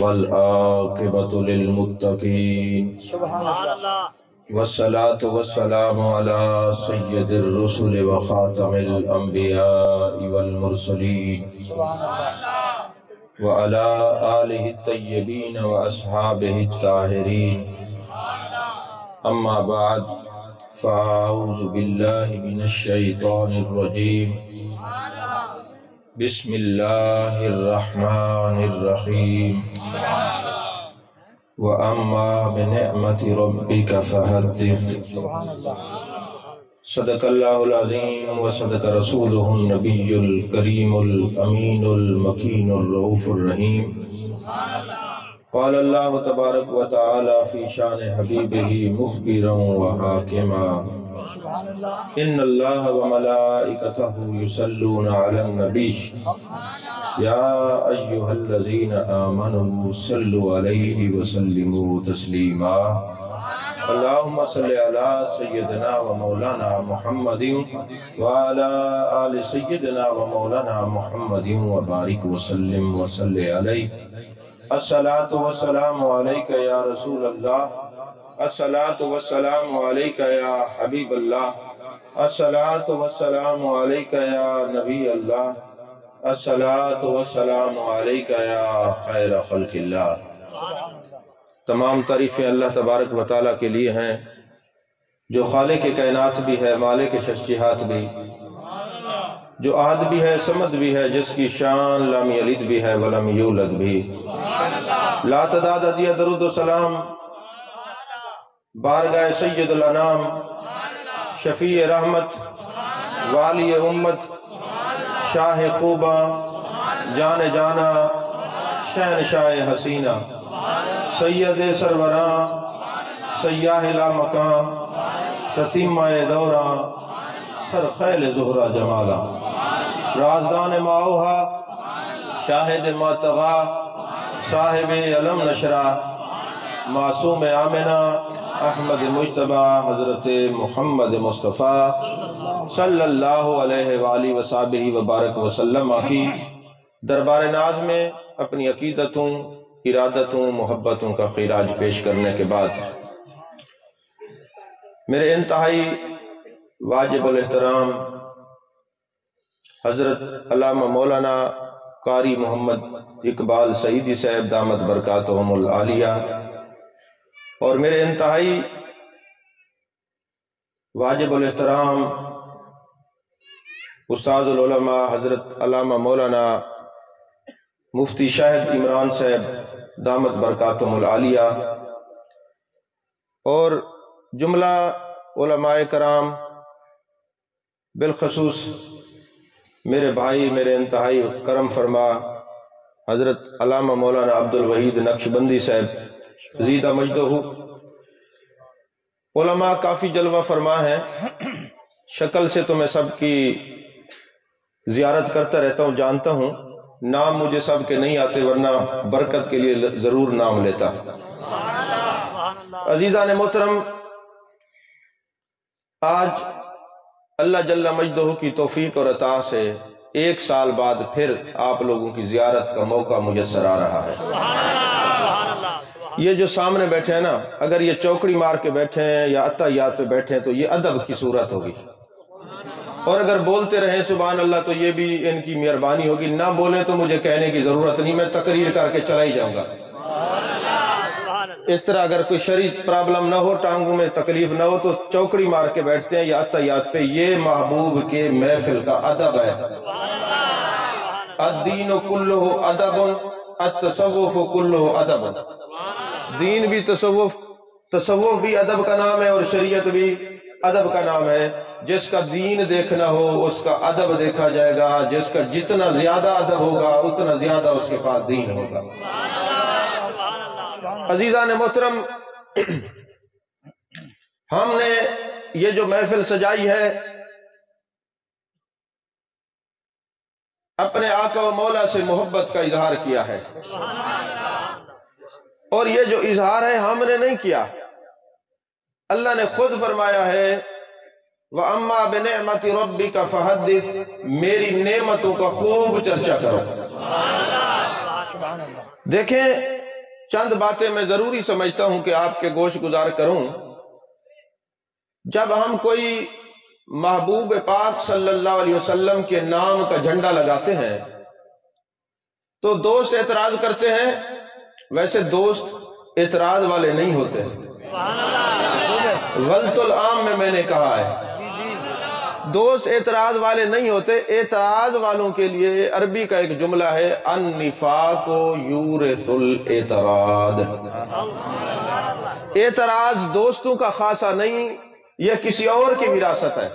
والعاقبۃ للمتقین سبحان اللہ والصلاة والسلام علی سید الرسل وخاتم الانبیاء والمرسلین سبحان اللہ وعلی آلہ الطیبین واصحابہ الطاہرین اما بعد فاعوذ باللہ من الشیطان الرجیم بسم اللہ الرحمن الرحیم وَأَمَّا بِنِعْمَةِ رَبِّكَ فَحَدِّثْ سبحان اللہ صدق اللہ العظیم وصدق رسولہ النبی الکریم الامین المکین الرؤوف الرحیم قال اللہ تبارک و تعالی فی شان حبیبہ مخبرا وحاکما سبحان اللہ ان اللہ وملائکتہ یصلون علی النبی یا ایہا الذین آمنوا صلوا علیہ وسلموا تسلیما اللہم صلی علی سیدنا و مولانا محمد وعلی آل سیدنا و مولانا محمد وبارک وسلم وصلی علیہ الصلاة والسلام علیکہ یا رسول اللہ الصلاة والسلام علیکہ یا حبیب اللہ الصلاة والسلام علیکہ یا نبی اللہ الصلاة والسلام علیکہ یا خیر خلق اللہ۔ تمام تعریفیں اللہ تبارک و تعالیٰ کے لیے ہیں جو خالق کائنات بھی ہے، مالک شجاعت بھی، جو احد بھی ہے، صمد بھی ہے، جس کی شان لم یلد بھی ہے ولم یولد بھی۔ لا تعداد عدیہ درود و سلام بارگاہ سید الانام شفیع رحمت والی امت شاہ خوبہ جان جانا شہنشاہ حسینہ سید سروراں سیاہ لا مکان تتیمہ دوراں سرخیل زہرہ جمالا رازدان ماؤہا شاہد ماتغا صاحب علم نشرہ معصوم آمنہ احمد مجتبہ حضرت محمد مصطفیٰ صلی اللہ علیہ وآلہ وصحبہ وبارک وسلم کی دربار ناز میں اپنی عقیدتوں، ارادتوں، محبتوں کا خراج پیش کرنے کے بعد میرے انتہائی واجب الاحترام حضرت علامہ مولانا قاری محمد اقبال سعیدی صاحب دامت برکاتہم العالیہ اور میرے انتہائی واجب الاحترام استاد العلماء حضرت علامہ مولانا مفتی شاہد عمران صاحب دامت برکاتہم العالیہ اور جملہ علماء کرام، بالخصوص میرے بھائی، میرے انتہائی کرم فرما حضرت علامہ مولانا عبدالوحید نقشبندی صاحب زیدہ مجدہ۔ علماء کافی جلوہ فرما ہیں، شکل سے تو میں سب کی زیارت کرتا رہتا ہوں، جانتا ہوں، نام مجھے سب کے نہیں آتے ورنہ برکت کے لیے ضرور نام لیتا۔ عزیزان محترم، آج اللہ جل مجدہ کی توفیق اور عطا سے 1 سال بعد پھر آپ لوگوں کی زیارت کا موقع میسر آ رہا ہے۔ یہ جو سامنے بیٹھے ہیں نا، اگر یہ چوکڑی مار کے بیٹھے ہیں یا عطیات پہ بیٹھے ہیں تو یہ ادب کی صورت ہوگی، اور اگر بولتے رہیں سبحان اللہ تو یہ بھی ان کی مہربانی ہوگی، نہ بولیں تو مجھے کہنے کی ضرورت نہیں، میں تقریر کر کے چلا ہی جاؤں گا۔ اس طرح اگر کوئی شرعی پرابلم نہ ہو، ٹانگوں میں تکلیف نہ ہو تو چوکڑی مار کے بیٹھتے ہیں یا عطیات پہ، یہ محبوب کے محفل کا ادب ہے۔ الدین کلہ ادب التصوف کلہ ادب، دین بھی تصوف بھی ادب کا نام ہے اور شریعت بھی ادب کا نام ہے۔ جس کا دین دیکھنا ہو اس کا ادب دیکھا جائے گا، جس کا جتنا زیادہ ادب ہوگا اتنا زیادہ اس کے پاس دین ہوگا۔ عزیزان محترم، ہم نے یہ جو محفل سجائی ہے اپنے آقا و مولا سے محبت کا اظہار کیا ہے، اور یہ جو اظہار ہے ہم نے نہیں کیا، اللہ نے خود فرمایا ہے وَأَمَّا بِنِعْمَةِ رَبِّكَ فَحَدِّثْ، میری نعمتوں کا خوب چرچا کرو۔ دیکھیں چند باتیں میں ضروری سمجھتا ہوں کہ آپ کے گوش گزار کروں۔ جب ہم کوئی محبوب پاک صلی اللہ علیہ وسلم کے نام کا جھنڈا لگاتے ہیں تو دوست اعتراض کرتے ہیں، ویسے دوست اعتراض والے نہیں ہوتے۔ غلط العام میں نے کہا ہے، دوست اعتراض والے نہیں ہوتے۔ اعتراض والوں کے لیے عربی کا ایک جملہ ہے، النفاق یورث الاعتراض۔ اعتراض دوستوں کا خاصہ نہیں، یہ کسی اور کی وراثت ہے۔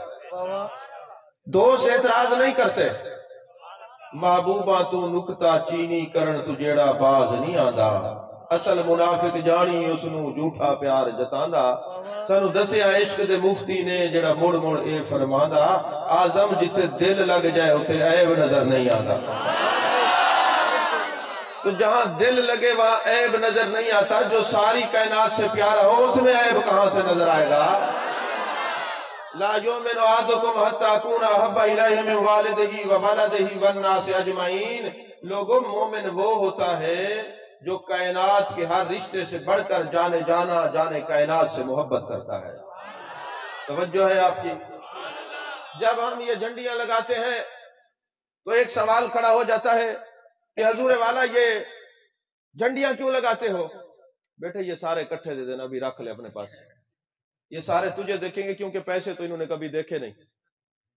دوست اعتراض نہیں کرتے۔ محبوبہ تو نکتہ چینی کرن تو جیڑا باز نہیں آندا، اصل منافق جانی اس نو جھوٹا پیار جتاندا۔ سانو دسیا عشق دے مفتی نے جڑا مڑ مڑ اے فرماندا، آزم جتے دل لگ جائے اتھے عیب نظر نہیں آتا۔ تو جہاں دل لگے وہاں عیب نظر نہیں آتا۔ جو ساری کائنات سے پیارا ہو اس میں عیب کہاں سے نظر آئے گا؟ لا یؤمن احدکم حتی اکون احب الیہ من والدہ وولدہ والناس اجمعین۔ لوگوں، مومن وہ ہوتا ہے جو کائنات کے ہر رشتے سے بڑھ کر جانے کائنات سے محبت کرتا ہے۔ توجہ ہے آپ کی؟ جب ہم یہ جھنڈیاں لگاتے ہیں تو ایک سوال کھڑا ہو جاتا ہے کہ حضور والا یہ جھنڈیاں کیوں لگاتے ہو؟ بیٹے یہ سارے اکٹھے دے دینا، ابھی رکھ لے اپنے پاس۔ یہ سارے تجھے دیکھیں گے کیونکہ پیسے تو انہوں نے کبھی دیکھے نہیں،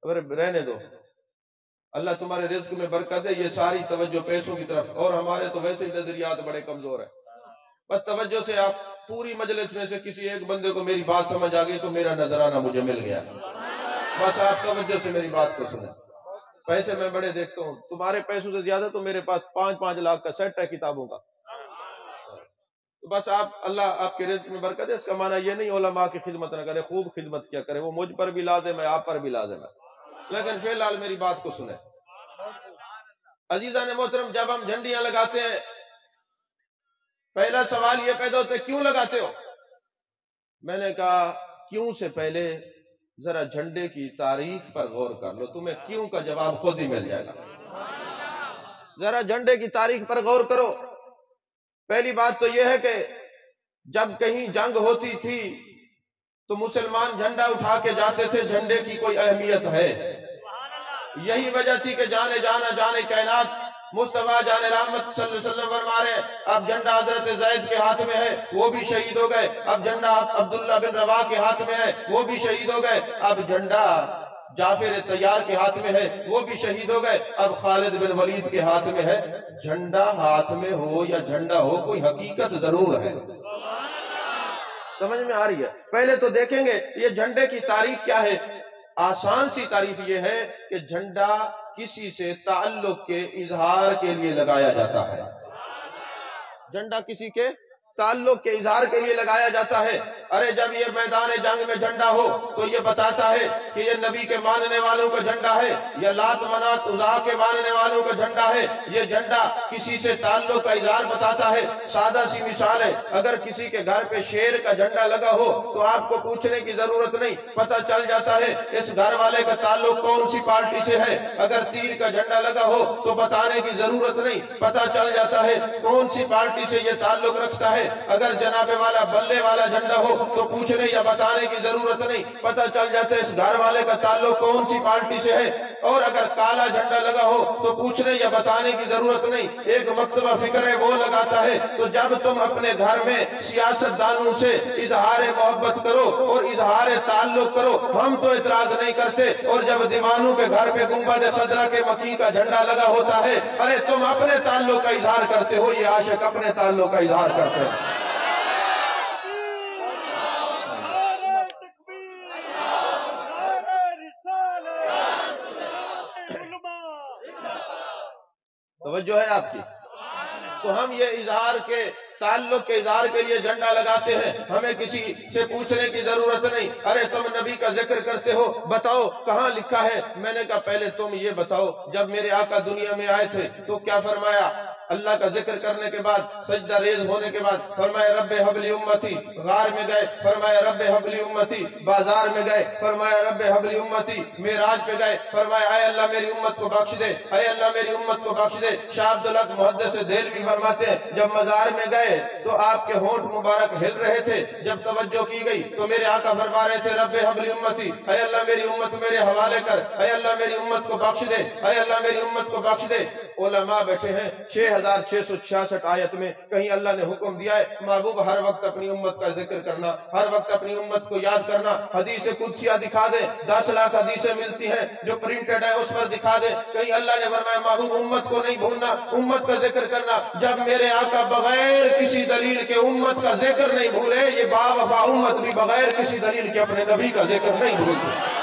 اگر رہنے دو، اللہ تمہارے رزق میں برکت ہے۔ یہ ساری توجہ پیسوں کی طرف، اور ہمارے تو ویسے ہی نظریات بڑے کمزور ہیں۔ بس توجہ سے آپ پوری مجلس میں سے کسی ایک بندے کو میری بات سمجھ آ گئی تو میرا نذرانہ مجھے مل گیا۔ بس آپ توجہ سے میری بات کو سنیں۔ پیسے میں بڑے دیکھتا ہوں، تمہارے پیسوں سے زیادہ تو میرے پاس 5-5 لاکھ کا سیٹ ہے کتابوں کا۔ تو بس آپ، اللہ آپ کے رزق میں برکت ہے، اس کا معنی یہ نہیں علماء کی خدمت نہ کرے، خوب خدمت کیا کرے، وہ مجھ پر بھی لازم ہے، آپ پر بھی لازم ہے۔ لیکن فی الحال میری بات کو سنیں۔ عزیزان محترم، جب ہم جھنڈیاں لگاتے ہیں پہلا سوال یہ پیدا ہوتا ہے کیوں لگاتے ہو؟ میں نے کہا کیوں سے پہلے ذرا جھنڈے کی تاریخ پر غور کر لو، تمہیں کیوں کا جواب خود ہی مل جائے گا۔ ذرا جھنڈے کی تاریخ پر غور کرو۔ پہلی بات تو یہ ہے کہ جب کہیں جنگ ہوتی تھی تو مسلمان جھنڈا اٹھا کے جاتے تھے، جھنڈے کی کوئی اہمیت ہے۔ یہی وجہ تھی کہ جانے کائنات مصطفیٰ جان رحمت صلی اللہ علیہ وسلم فرما رہے ہیں، اب جھنڈا حضرت زید کے ہاتھ میں ہے، وہ بھی شہید ہو گئے۔ اب جھنڈا عبداللہ بن رواح کے ہاتھ میں ہے، وہ بھی شہید ہو گئے۔ اب جھنڈا جعفر طیار کے ہاتھ میں ہے، وہ بھی شہید ہو گئے۔ اب خالد بن ولید کے ہاتھ میں ہے۔ جھنڈا ہاتھ میں ہو یا جھنڈا ہو، کوئی حقیقت ضرور ہے۔ سمجھ میں آ رہی ہے؟ پہلے تو دیکھیں گے یہ جھنڈے کی تاریخ کیا ہے۔ آسان سی تعریف یہ ہے کہ جھنڈا کسی سے تعلق کے اظہار کے لیے لگایا جاتا ہے۔ جھنڈا کسی کے تعلق کے اظہار کے لیے لگایا جاتا ہے۔ ارے جب یہ میدان جنگ میں جھنڈا ہو تو یہ بتاتا ہے کہ یہ نبی کے ماننے والوں کا جھنڈا ہے، یا لات منات عزا کے ماننے والوں کا جھنڈا ہے۔ یہ جھنڈا کسی سے تعلق کا اظہار بتاتا ہے۔ سادہ سی مثال ہے، اگر کسی کے گھر پہ شیر کا جھنڈا لگا ہو تو آپ کو پوچھنے کی ضرورت نہیں، پتہ چل جاتا ہے اس گھر والے کا تعلق کون سی پارٹی سے ہے۔ اگر تیر کا جھنڈا لگا ہو تو بتانے کی ضرورت نہیں، پتہ چل جاتا ہے کون سی پارٹی سے یہ تعلق رکھتا ہے۔ اگر جناب والا بلے والا جھنڈا ہو تو پوچھنے یا بتانے کی ضرورت نہیں، پتہ چل جاتا ہے اس گھر والے کا تعلق کون سی پارٹی سے ہے۔ اور اگر کالا جھنڈا لگا ہو تو پوچھنے یا بتانے کی ضرورت نہیں، ایک مکتبہ فکر ہے وہ لگاتا ہے۔ تو جب تم اپنے گھر میں سیاست دانوں سے اظہار محبت کرو اور اظہار تعلق کرو، ہم تو اعتراض نہیں کرتے، اور جب دیوانوں کے گھر پہ گنبد خضرا کے مکی کا جھنڈا لگا ہوتا ہے، ارے تم اپنے تعلق کا اظہار کرتے ہو، یہ عاشق اپنے تعلق کا اظہار کرتے ہیں۔ توجہ ہے آپ کی؟ تو ہم یہ اظہار کے تعلق کے اظہار کے لیے جھنڈا لگاتے ہیں، ہمیں کسی سے پوچھنے کی ضرورت نہیں۔ ارے تم نبی کا ذکر کرتے ہو، بتاؤ کہاں لکھا ہے؟ میں نے کہا پہلے تم یہ بتاؤ، جب میرے آقا دنیا میں آئے تھے تو کیا فرمایا؟ اللہ کا ذکر کرنے کے بعد، سجدہ ریز ہونے کے بعد فرمایا رب حب لی امتی۔ غار میں گئے، فرمایا رب حب لی امتی۔ بازار میں گئے، فرمایا رب حب لی امتی۔ معراج پہ گئے، فرمایا اے اللہ میری امت کو بخش دے، اے اللہ میری امت کو بخش دے۔ شاہ عبدالحق محدث دہلوی فرماتے ہیں جب مزار میں گئے گئے تو آپ کے ہونٹ مبارک ہل رہے تھے. جب توجہ کی گئی تو میرے آقا فرما رہے تھے رب حبلی امتی، اے اللہ میری امت میرے حوالے کر، اے اللہ میری امت کو بخش دے، اے اللہ میری امت کو بخش دے. علماء بیٹھے ہیں 6666 آیت میں کہیں اللہ نے حکم دیا ہے محبوب ہر وقت اپنی امت کا ذکر کرنا، ہر وقت اپنی امت کو یاد کرنا. حدیث قدسیہ دکھا دیں، 10 لاکھ حدیثیں ملتی ہیں جو پرنٹڈ ہیں، اس پر دکھا دیں کہیں اللہ نے فرمایا محبوب امت کو نہیں بھولنا، امت کا ذکر کرنا. جب میرے آقا بغیر کسی دلیل کے امت کا ذکر نہیں بھولے، یہ با وفا امت بھی بغیر کسی دلیل کے اپنے نبی کا ذکر نہیں بھولتی.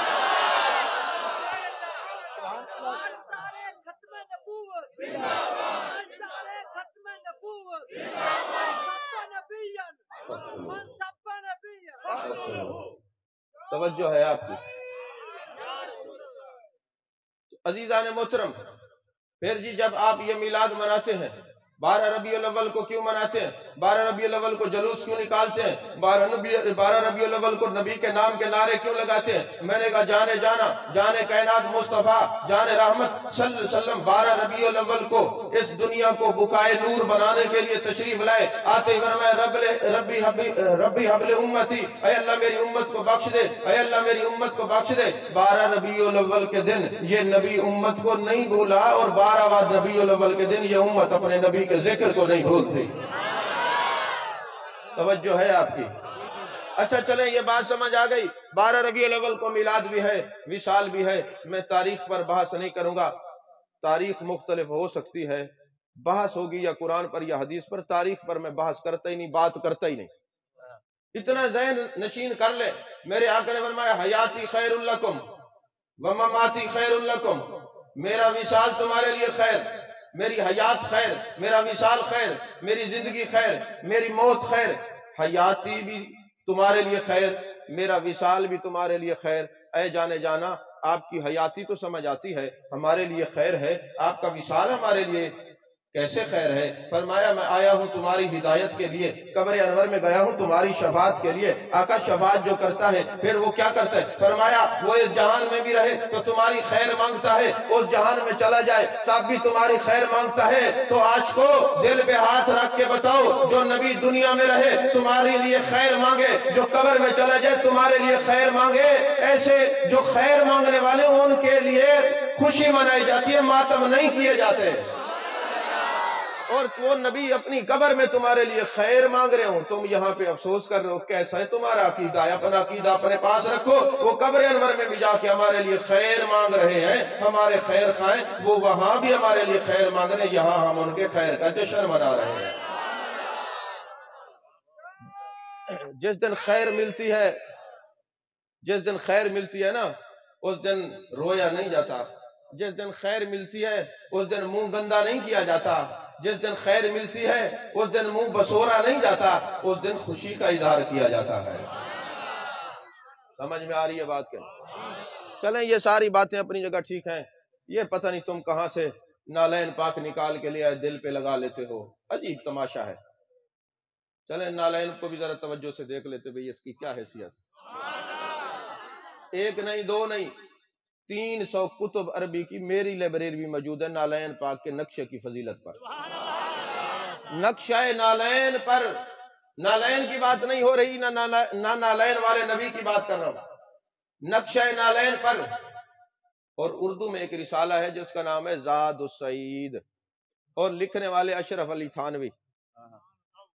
توجہ ہے آپ کی عزیزان محترم. پھر جی جب آپ یہ میلاد مناتے ہیں، 12 ربیع الاول کو کیوں مناتے ہیں؟ 12 ربیع الاول کو جلوس کیوں نکالتے ہیں؟ 12 ربیع الاول کو نبی کے نام کے نعرے کیوں لگاتے ہیں؟ میں نے کہا جانے جانا، جانے کائنات مصطفیٰ، جانے رحمت صلی اللہ علیہ وسلم 12 ربیع الاول کو اس دنیا کو بکائے نور بنانے کے لیے تشریف لائے. آتے ہی فرمایا ربی حبل امتی، اے اللہ میری امت کو بخش دے، اے اللہ میری امت کو بخش دے. 12 ربیع الاول کے دن یہ نبی امت کو نہیں بھولا، اور 12واں ربیع الاول کے دن یہ امت اپنے نبی کے ذکر کو نہیں بھولتی. توجہ ہے آپ کی. اچھا چلیں یہ بات سمجھ آ گئی. 12 ربیع الاول کو میلاد بھی ہے، وصال بھی ہے. میں تاریخ پر بحث نہیں کروں گا، تاریخ مختلف ہو سکتی ہے، بحث ہوگی یا قرآن پر یا حدیث پر. تاریخ پر میں بحث کرتا ہی نہیں، بات کرتا ہی نہیں. اتنا ذہن نشین کر لے میرے آقا نے فرمایا حیاتی خیر لکم ومماتی خیر لکم، میرا وصال تمہارے لیے خیر، میری حیات خیر، میرا وصال خیر، میری زندگی خیر، میری موت خیر. حیاتی بھی تمہارے لیے خیر، میرا وصال بھی تمہارے لیے خیر. اے جانے جانا، آپ کی حیاتی تو سمجھ آتی ہے، ہمارے لیے خیر ہے، آپ کا وصال ہمارے لیے کیسے خیر ہے؟ فرمایا میں آیا ہوں تمہاری ہدایت کے لیے، قبر انور میں گیا ہوں تمہاری شفاعت کے لیے. آقا شفاعت جو کرتا ہے پھر وہ کیا کرتا ہے؟ فرمایا وہ اس جہان میں بھی رہے تو تمہاری خیر مانگتا ہے، اس جہان میں چلا جائے تب بھی تمہاری خیر مانگتا ہے. تو آج کو دل پہ ہاتھ رکھ کے بتاؤ، جو نبی دنیا میں رہے تمہارے لیے خیر مانگے، جو قبر میں چلا جائے تمہارے لیے خیر مانگے، ایسے جو خیر مانگنے والے ان کے لیے خوشی منائی جاتی ہے، ماتم نہیں کیے جاتے. اور وہ نبی اپنی قبر میں تمہارے لیے خیر مانگ رہے ہوں، تم یہاں پہ افسوس کر رہے ہو. کیسا ہے تمہارا عقیدہ؟ اپنا عقیدہ اپنے پاس رکھو. وہ قبر انور میں بھی جا کے ہمارے لیے خیر مانگ رہے ہیں، ہمارے خیر خواہیں، وہ وہاں بھی ہمارے لیے خیر مانگ رہے ہیں، یہاں ہم ان کے خیر کا جشن منا رہے ہیں. جس دن خیر ملتی ہے، جس دن خیر ملتی ہے نا، اس دن رویا نہیں جاتا. جس دن خیر ملتی ہے اس دن منہ گندا نہیں کیا جاتا. جس دن خیر ملتی ہے اس دن منہ بسورا نہیں جاتا، اس دن خوشی کا اظہار کیا جاتا ہے. سمجھ میں آ رہی ہے بات؟ کیا چلیں یہ ساری باتیں اپنی جگہ ٹھیک ہیں. یہ پتہ نہیں تم کہاں سے نالین پاک نکال کے لے آئے دل پہ لگا لیتے ہو، عجیب تماشا ہے. چلیں نالین کو بھی ذرا توجہ سے دیکھ لیتے بھئی اس کی کیا حیثیت. ایک نہیں، دو نہیں، 300 کتب عربی کی میری لائبریری بھی موجود ہے نالین پاک کے نقشے کی فضیلت پر. نقشہ نالین پر، نالین کی بات نہیں ہو رہی، نہ نالین والے نبی کی بات کر رہا ہوں، نقشہ نالین پر. اور اردو میں ایک رسالہ ہے جس کا نام ہے زاد السعید، اور لکھنے والے اشرف علی تھانوی.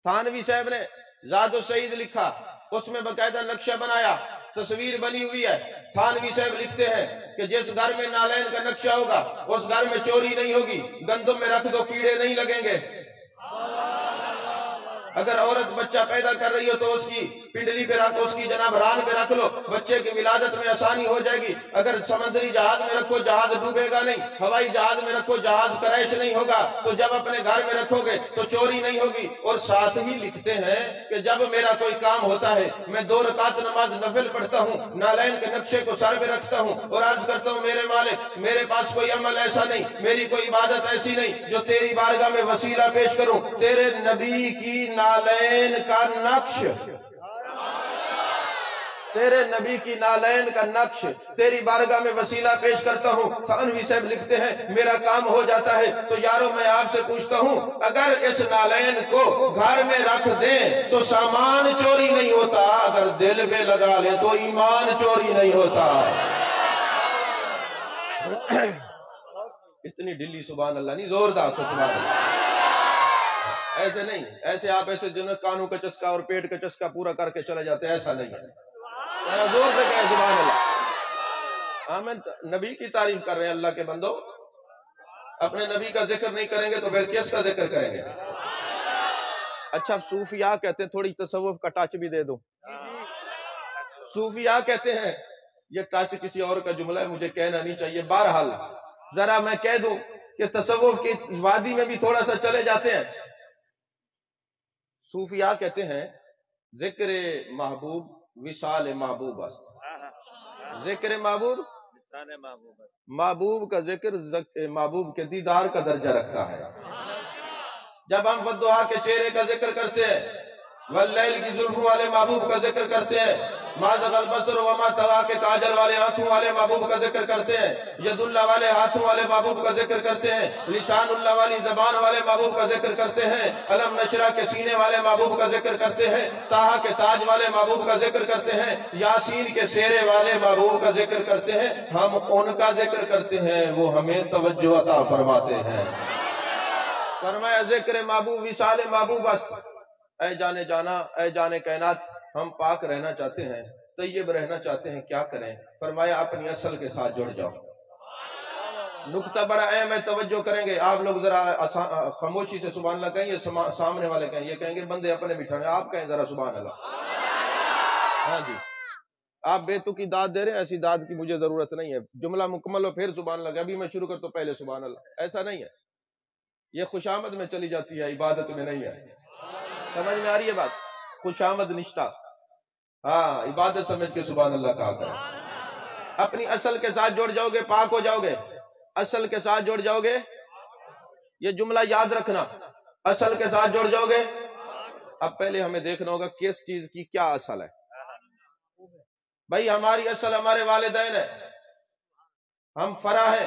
تھانوی صاحب نے زاد السعید لکھا، اس میں باقاعدہ نقشہ بنایا، تصویر بنی ہوئی ہے. تھانوی صاحب لکھتے ہیں کہ جس گھر میں نالین کا نقشہ ہوگا اس گھر میں چوری نہیں ہوگی، گندم میں رکھ دو کیڑے نہیں لگیں گے. اگر عورت بچہ پیدا کر رہی ہو تو اس کی پنڈلی پہ رکھو، اس کی جناب ران پہ رکھ لو، بچے کی ولادت میں آسانی ہو جائے گی. اگر سمندری جہاز میں رکھو جہاز ڈوبے گا نہیں، ہوائی جہاز میں رکھو جہاز کریش نہیں ہوگا. تو جب اپنے گھر میں رکھو گے تو چوری نہیں ہوگی. اور ساتھ ہی لکھتے ہیں کہ جب میرا کوئی کام ہوتا ہے میں 2 رکعت نماز نفل پڑھتا ہوں، نالین کے نقشے کو سر پہ رکھتا ہوں اور عرض کرتا ہوں میرے مالک میرے پاس کوئی عمل ایسا نہیں، میری کوئی عبادت ایسی نہیں جو تیری بارگاہ میں وسیلہ پیش کروں. تیرے نبی کی نالین کا نقش تیرے نبی کی نالین کا نقش تیری بارگاہ میں وسیلہ پیش کرتا ہوں۔ تھانوی صاحب لکھتے ہیں میرا کام ہو جاتا ہے تو یارو میں آپ سے پوچھتا ہوں اگر اس نالین کو گھر میں رکھ دیں تو سامان چوری نہیں ہوتا، اگر دل پہ لگا لیں تو ایمان چوری نہیں ہوتا۔ اتنی ڈلی سبحان اللہ نہیں، زوردار تو سبحان اللہ۔ ایسے نہیں، ایسے آپ ایسے جنہیں کانوں کا چسکا اور پیٹ کا چسکا پورا کر کے چلے جاتے ہیں، ایسا نہیں ہے۔ زور سے کہیں سبحان اللہ۔ آمین۔ نبی کی تعریف کر رہے ہیں اللہ کے بندو، اپنے نبی کا ذکر نہیں کریں گے تو پھر کس کا ذکر کریں گے؟ اچھا صوفیاء کہتے ہیں، تھوڑی تصوف کا ٹچ بھی دے دو۔ صوفیاء کہتے ہیں، یہ ٹچ کسی اور کا جملہ ہے، مجھے کہنا نہیں چاہیے، بہرحال ذرا میں کہہ دوں کہ تصوف کی وادی میں بھی تھوڑا سا چلے جاتے ہیں۔ صوفیاء کہتے ہیں ذکر محبوب وصال محبوب است، ذکر محبوب محبوب کا ذکر محبوب کے دیدار کا درجہ رکھتا ہے۔ جب ہم والضحیٰ کے چہرے کا ذکر کرتے ہیں، واللیل کی زلفوں والے محبوب کا ذکر کرتے ہیں، ما زغ البصر وما طغیٰ کے کاجل والے آنکھوں والے محبوب کا ذکر کرتے ہیں، ید اللہ والے ہاتھوں والے محبوب کا ذکر کرتے ہیں، لسان اللہ والی زبان والے محبوب کا ذکر کرتے ہیں، علم نشرہ کے سینے والے محبوب کا ذکر کرتے ہیں، طٰہٰ کے تاج والے محبوب کا ذکر کرتے ہیں، یاسین کے سیرے والے محبوب کا ذکر کرتے ہیں۔ ہم ان کا ذکر کرتے ہیں، وہ ہمیں توجہ عطا فرماتے ہیں۔ فرمایا ذکر محبوب وصال محبوب است۔ اے جانے جانا، اے جانے کائنات، ہم پاک رہنا چاہتے ہیں، طیب رہنا چاہتے ہیں، کیا کریں؟ فرمایا اپنی اصل کے ساتھ جڑ جاؤ۔ نکتہ بڑا اہم ہے، توجہ کریں گے آپ لوگ، ذرا خاموشی سے سبحان اللہ کہیں، یہ سامنے والے کہیں، یہ کہیں گے بندے اپنے بٹھائیں، آپ کہیں ذرا سبحان اللہ۔ ہاں جی، آپ بے تو کی داد دے رہے ہیں، ایسی داد کی مجھے ضرورت نہیں ہے، جملہ مکمل ہو پھر سبحان اللہ، ابھی میں شروع کر تو پہلے سبحان اللہ، ایسا نہیں ہے، یہ خوشامد میں چلی جاتی ہے، عبادت میں نہیں ہے۔ سمجھ میں آ رہی ہے بات؟ خوشامد نشتہ، ہاں عبادت سمجھ کے سبحان اللہ کہا کریں۔ اپنی اصل کے ساتھ جڑ جاؤ گے، پاک ہو جاؤ گے، اصل کے ساتھ جڑ جاؤ گے، یہ جملہ یاد رکھنا، اصل کے ساتھ جڑ جاؤ گے۔ اب پہلے ہمیں دیکھنا ہوگا کس چیز کی کیا اصل ہے۔ بھائی ہماری اصل ہمارے والدین ہے، ہم فرع ہیں،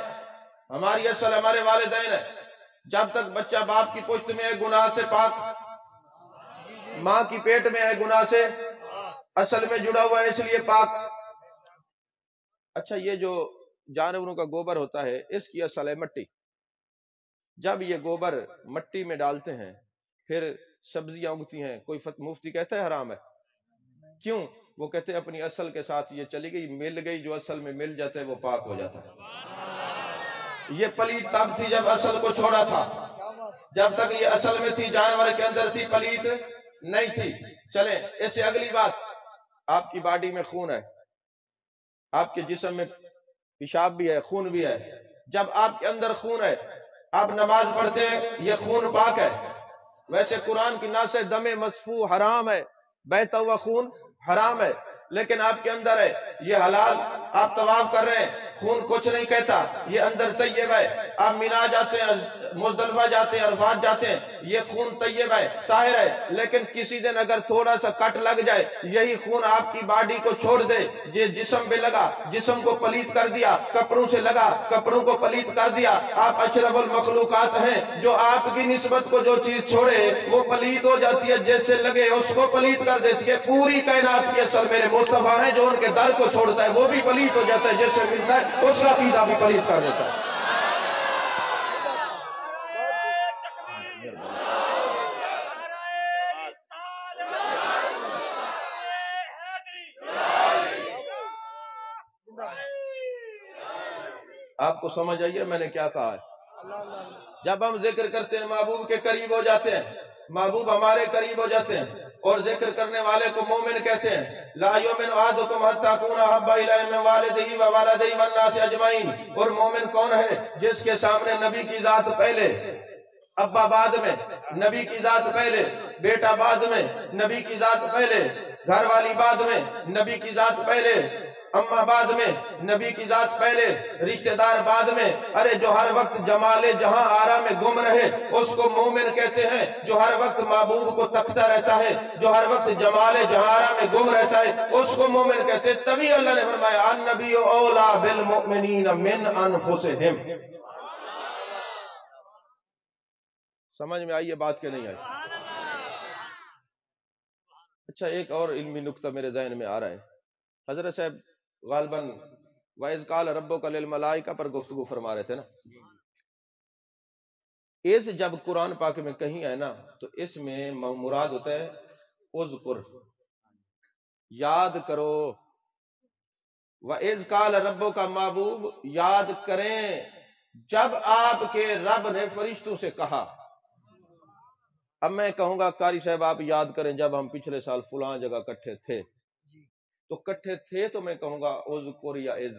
ہماری اصل ہمارے والدین ہے۔ جب تک بچہ باپ کی پشت میں ہے گناہ سے پاک، ماں کی پیٹ میں ہے گناہ سے، اصل میں جڑا ہوا ہے اس لیے پاک۔ اچھا یہ جو جانوروں کا گوبر ہوتا ہے اس کی اصل ہے مٹی، جب یہ گوبر مٹی میں ڈالتے ہیں پھر سبزیاں اگتی ہیں، کوئی مفتی کہتا ہے حرام ہے؟ کیوں؟ وہ کہتے ہیں اپنی اصل کے ساتھ یہ چلی گئی، مل گئی، جو اصل میں مل جاتا ہے وہ پاک ہو جاتا ہے۔ یہ پلیت تب تھی جب اصل کو چھوڑا تھا، جب تک یہ اصل میں تھی جانور کے اندر تھی، پلیت نہیں تھی۔ چلیں اس سے اگلی بات، آپ کی باڈی میں خون ہے، آپ کے جسم میں پیشاب بھی ہے، خون بھی ہے۔ جب آپ کے اندر خون ہے، آپ نماز پڑھتے ہیں، یہ خون پاک ہے۔ ویسے قرآن کی نص ہے دم مسفوح حرام ہے، بہتا ہوا خون حرام ہے، لیکن آپ کے اندر ہے یہ حلال۔ آپ طواف کر رہے ہیں، خون کچھ نہیں کہتا، یہ اندر طیب ہے۔ آپ مینا جاتے ہیں، مزدلفہ جاتے ہیں، عرفات جاتے ہیں، یہ خون طیب ہے، طاہر ہے، لیکن کسی دن اگر تھوڑا سا کٹ لگ جائے، یہی خون آپ کی باڈی کو چھوڑ دے، یہ جسم پہ لگا، جسم کو پلیت کر دیا، کپڑوں سے لگا، کپڑوں کو پلیت کر دیا۔ آپ اشرف المخلوقات ہیں، جو آپ کی نسبت کو جو چیز چھوڑے وہ پلیت ہو جاتی ہے، جیسے لگے اس کو پلیت کر دیتی ہے۔ پوری کائنات کی اصل میرے مصطفیٰ ہیں، جو ان کے در کو چھوڑتا ہے وہ بھی پلیت ہو جاتا ہے، جیسے ملتا ہے اس کا عقیدہ بھی پلیت کر دیتا ہے۔ آپ کو سمجھ آئیے میں نے کیا کہا ہے؟ جب ہم ذکر کرتے ہیں محبوب کے قریب ہو جاتے ہیں، محبوب ہمارے قریب ہو جاتے ہیں، اور ذکر کرنے والے کو مومن کہتے ہیں۔ لا یؤمن احدکم حتی اکون احب الیہ من والدہ ووالدہ والناس اجمعین۔ اور مومن کون ہے؟ جس کے سامنے نبی کی ذات پہلے، ابا بعد میں، نبی کی ذات پہلے، بیٹا بعد میں، نبی کی ذات پہلے، گھر والی بعد میں، نبی کی ذات پہلے، اما بعد میں نبی کی ذات پہلے، رشتہ دار بعد میں۔ ارے جو ہر وقت جمال جہاں آرا میں گم رہے اس کو مومن کہتے ہیں، جو ہر وقت محبوب کو تکتا رہتا ہے، جو ہر وقت جمال جہاں آرا میں گم رہتا ہے اس کو مومن کہتے ہیں۔ تبھی اللہ نے فرمایا النبی اولا بالمؤمنین من انفسہم۔ سمجھ میں آئی یہ بات کہ نہیں آئی؟ اچھا ایک اور علمی نکتہ میرے ذہن میں آ رہا ہے۔ حضرت صاحب غالباً وَإِذْ قَالَ رَبُّكَ لِلْمَلَائِكَةِ پر گفتگو فرما رہے تھے نا۔ اس جب قرآن پاک میں کہیں ہے نا تو اس میں مراد ہوتا ہے اذکر، یاد کرو۔ وَإِذْ قَالَ رَبُّكَ محبوب یاد کریں جب آپ کے رب نے فرشتوں سے کہا۔ اب میں کہوں گا قاری صاحب آپ یاد کریں جب ہم پچھلے سال فلاں جگہ کٹھے تھے، تو کٹھے تھے تو میں کہوں گا اذکر یا اذ۔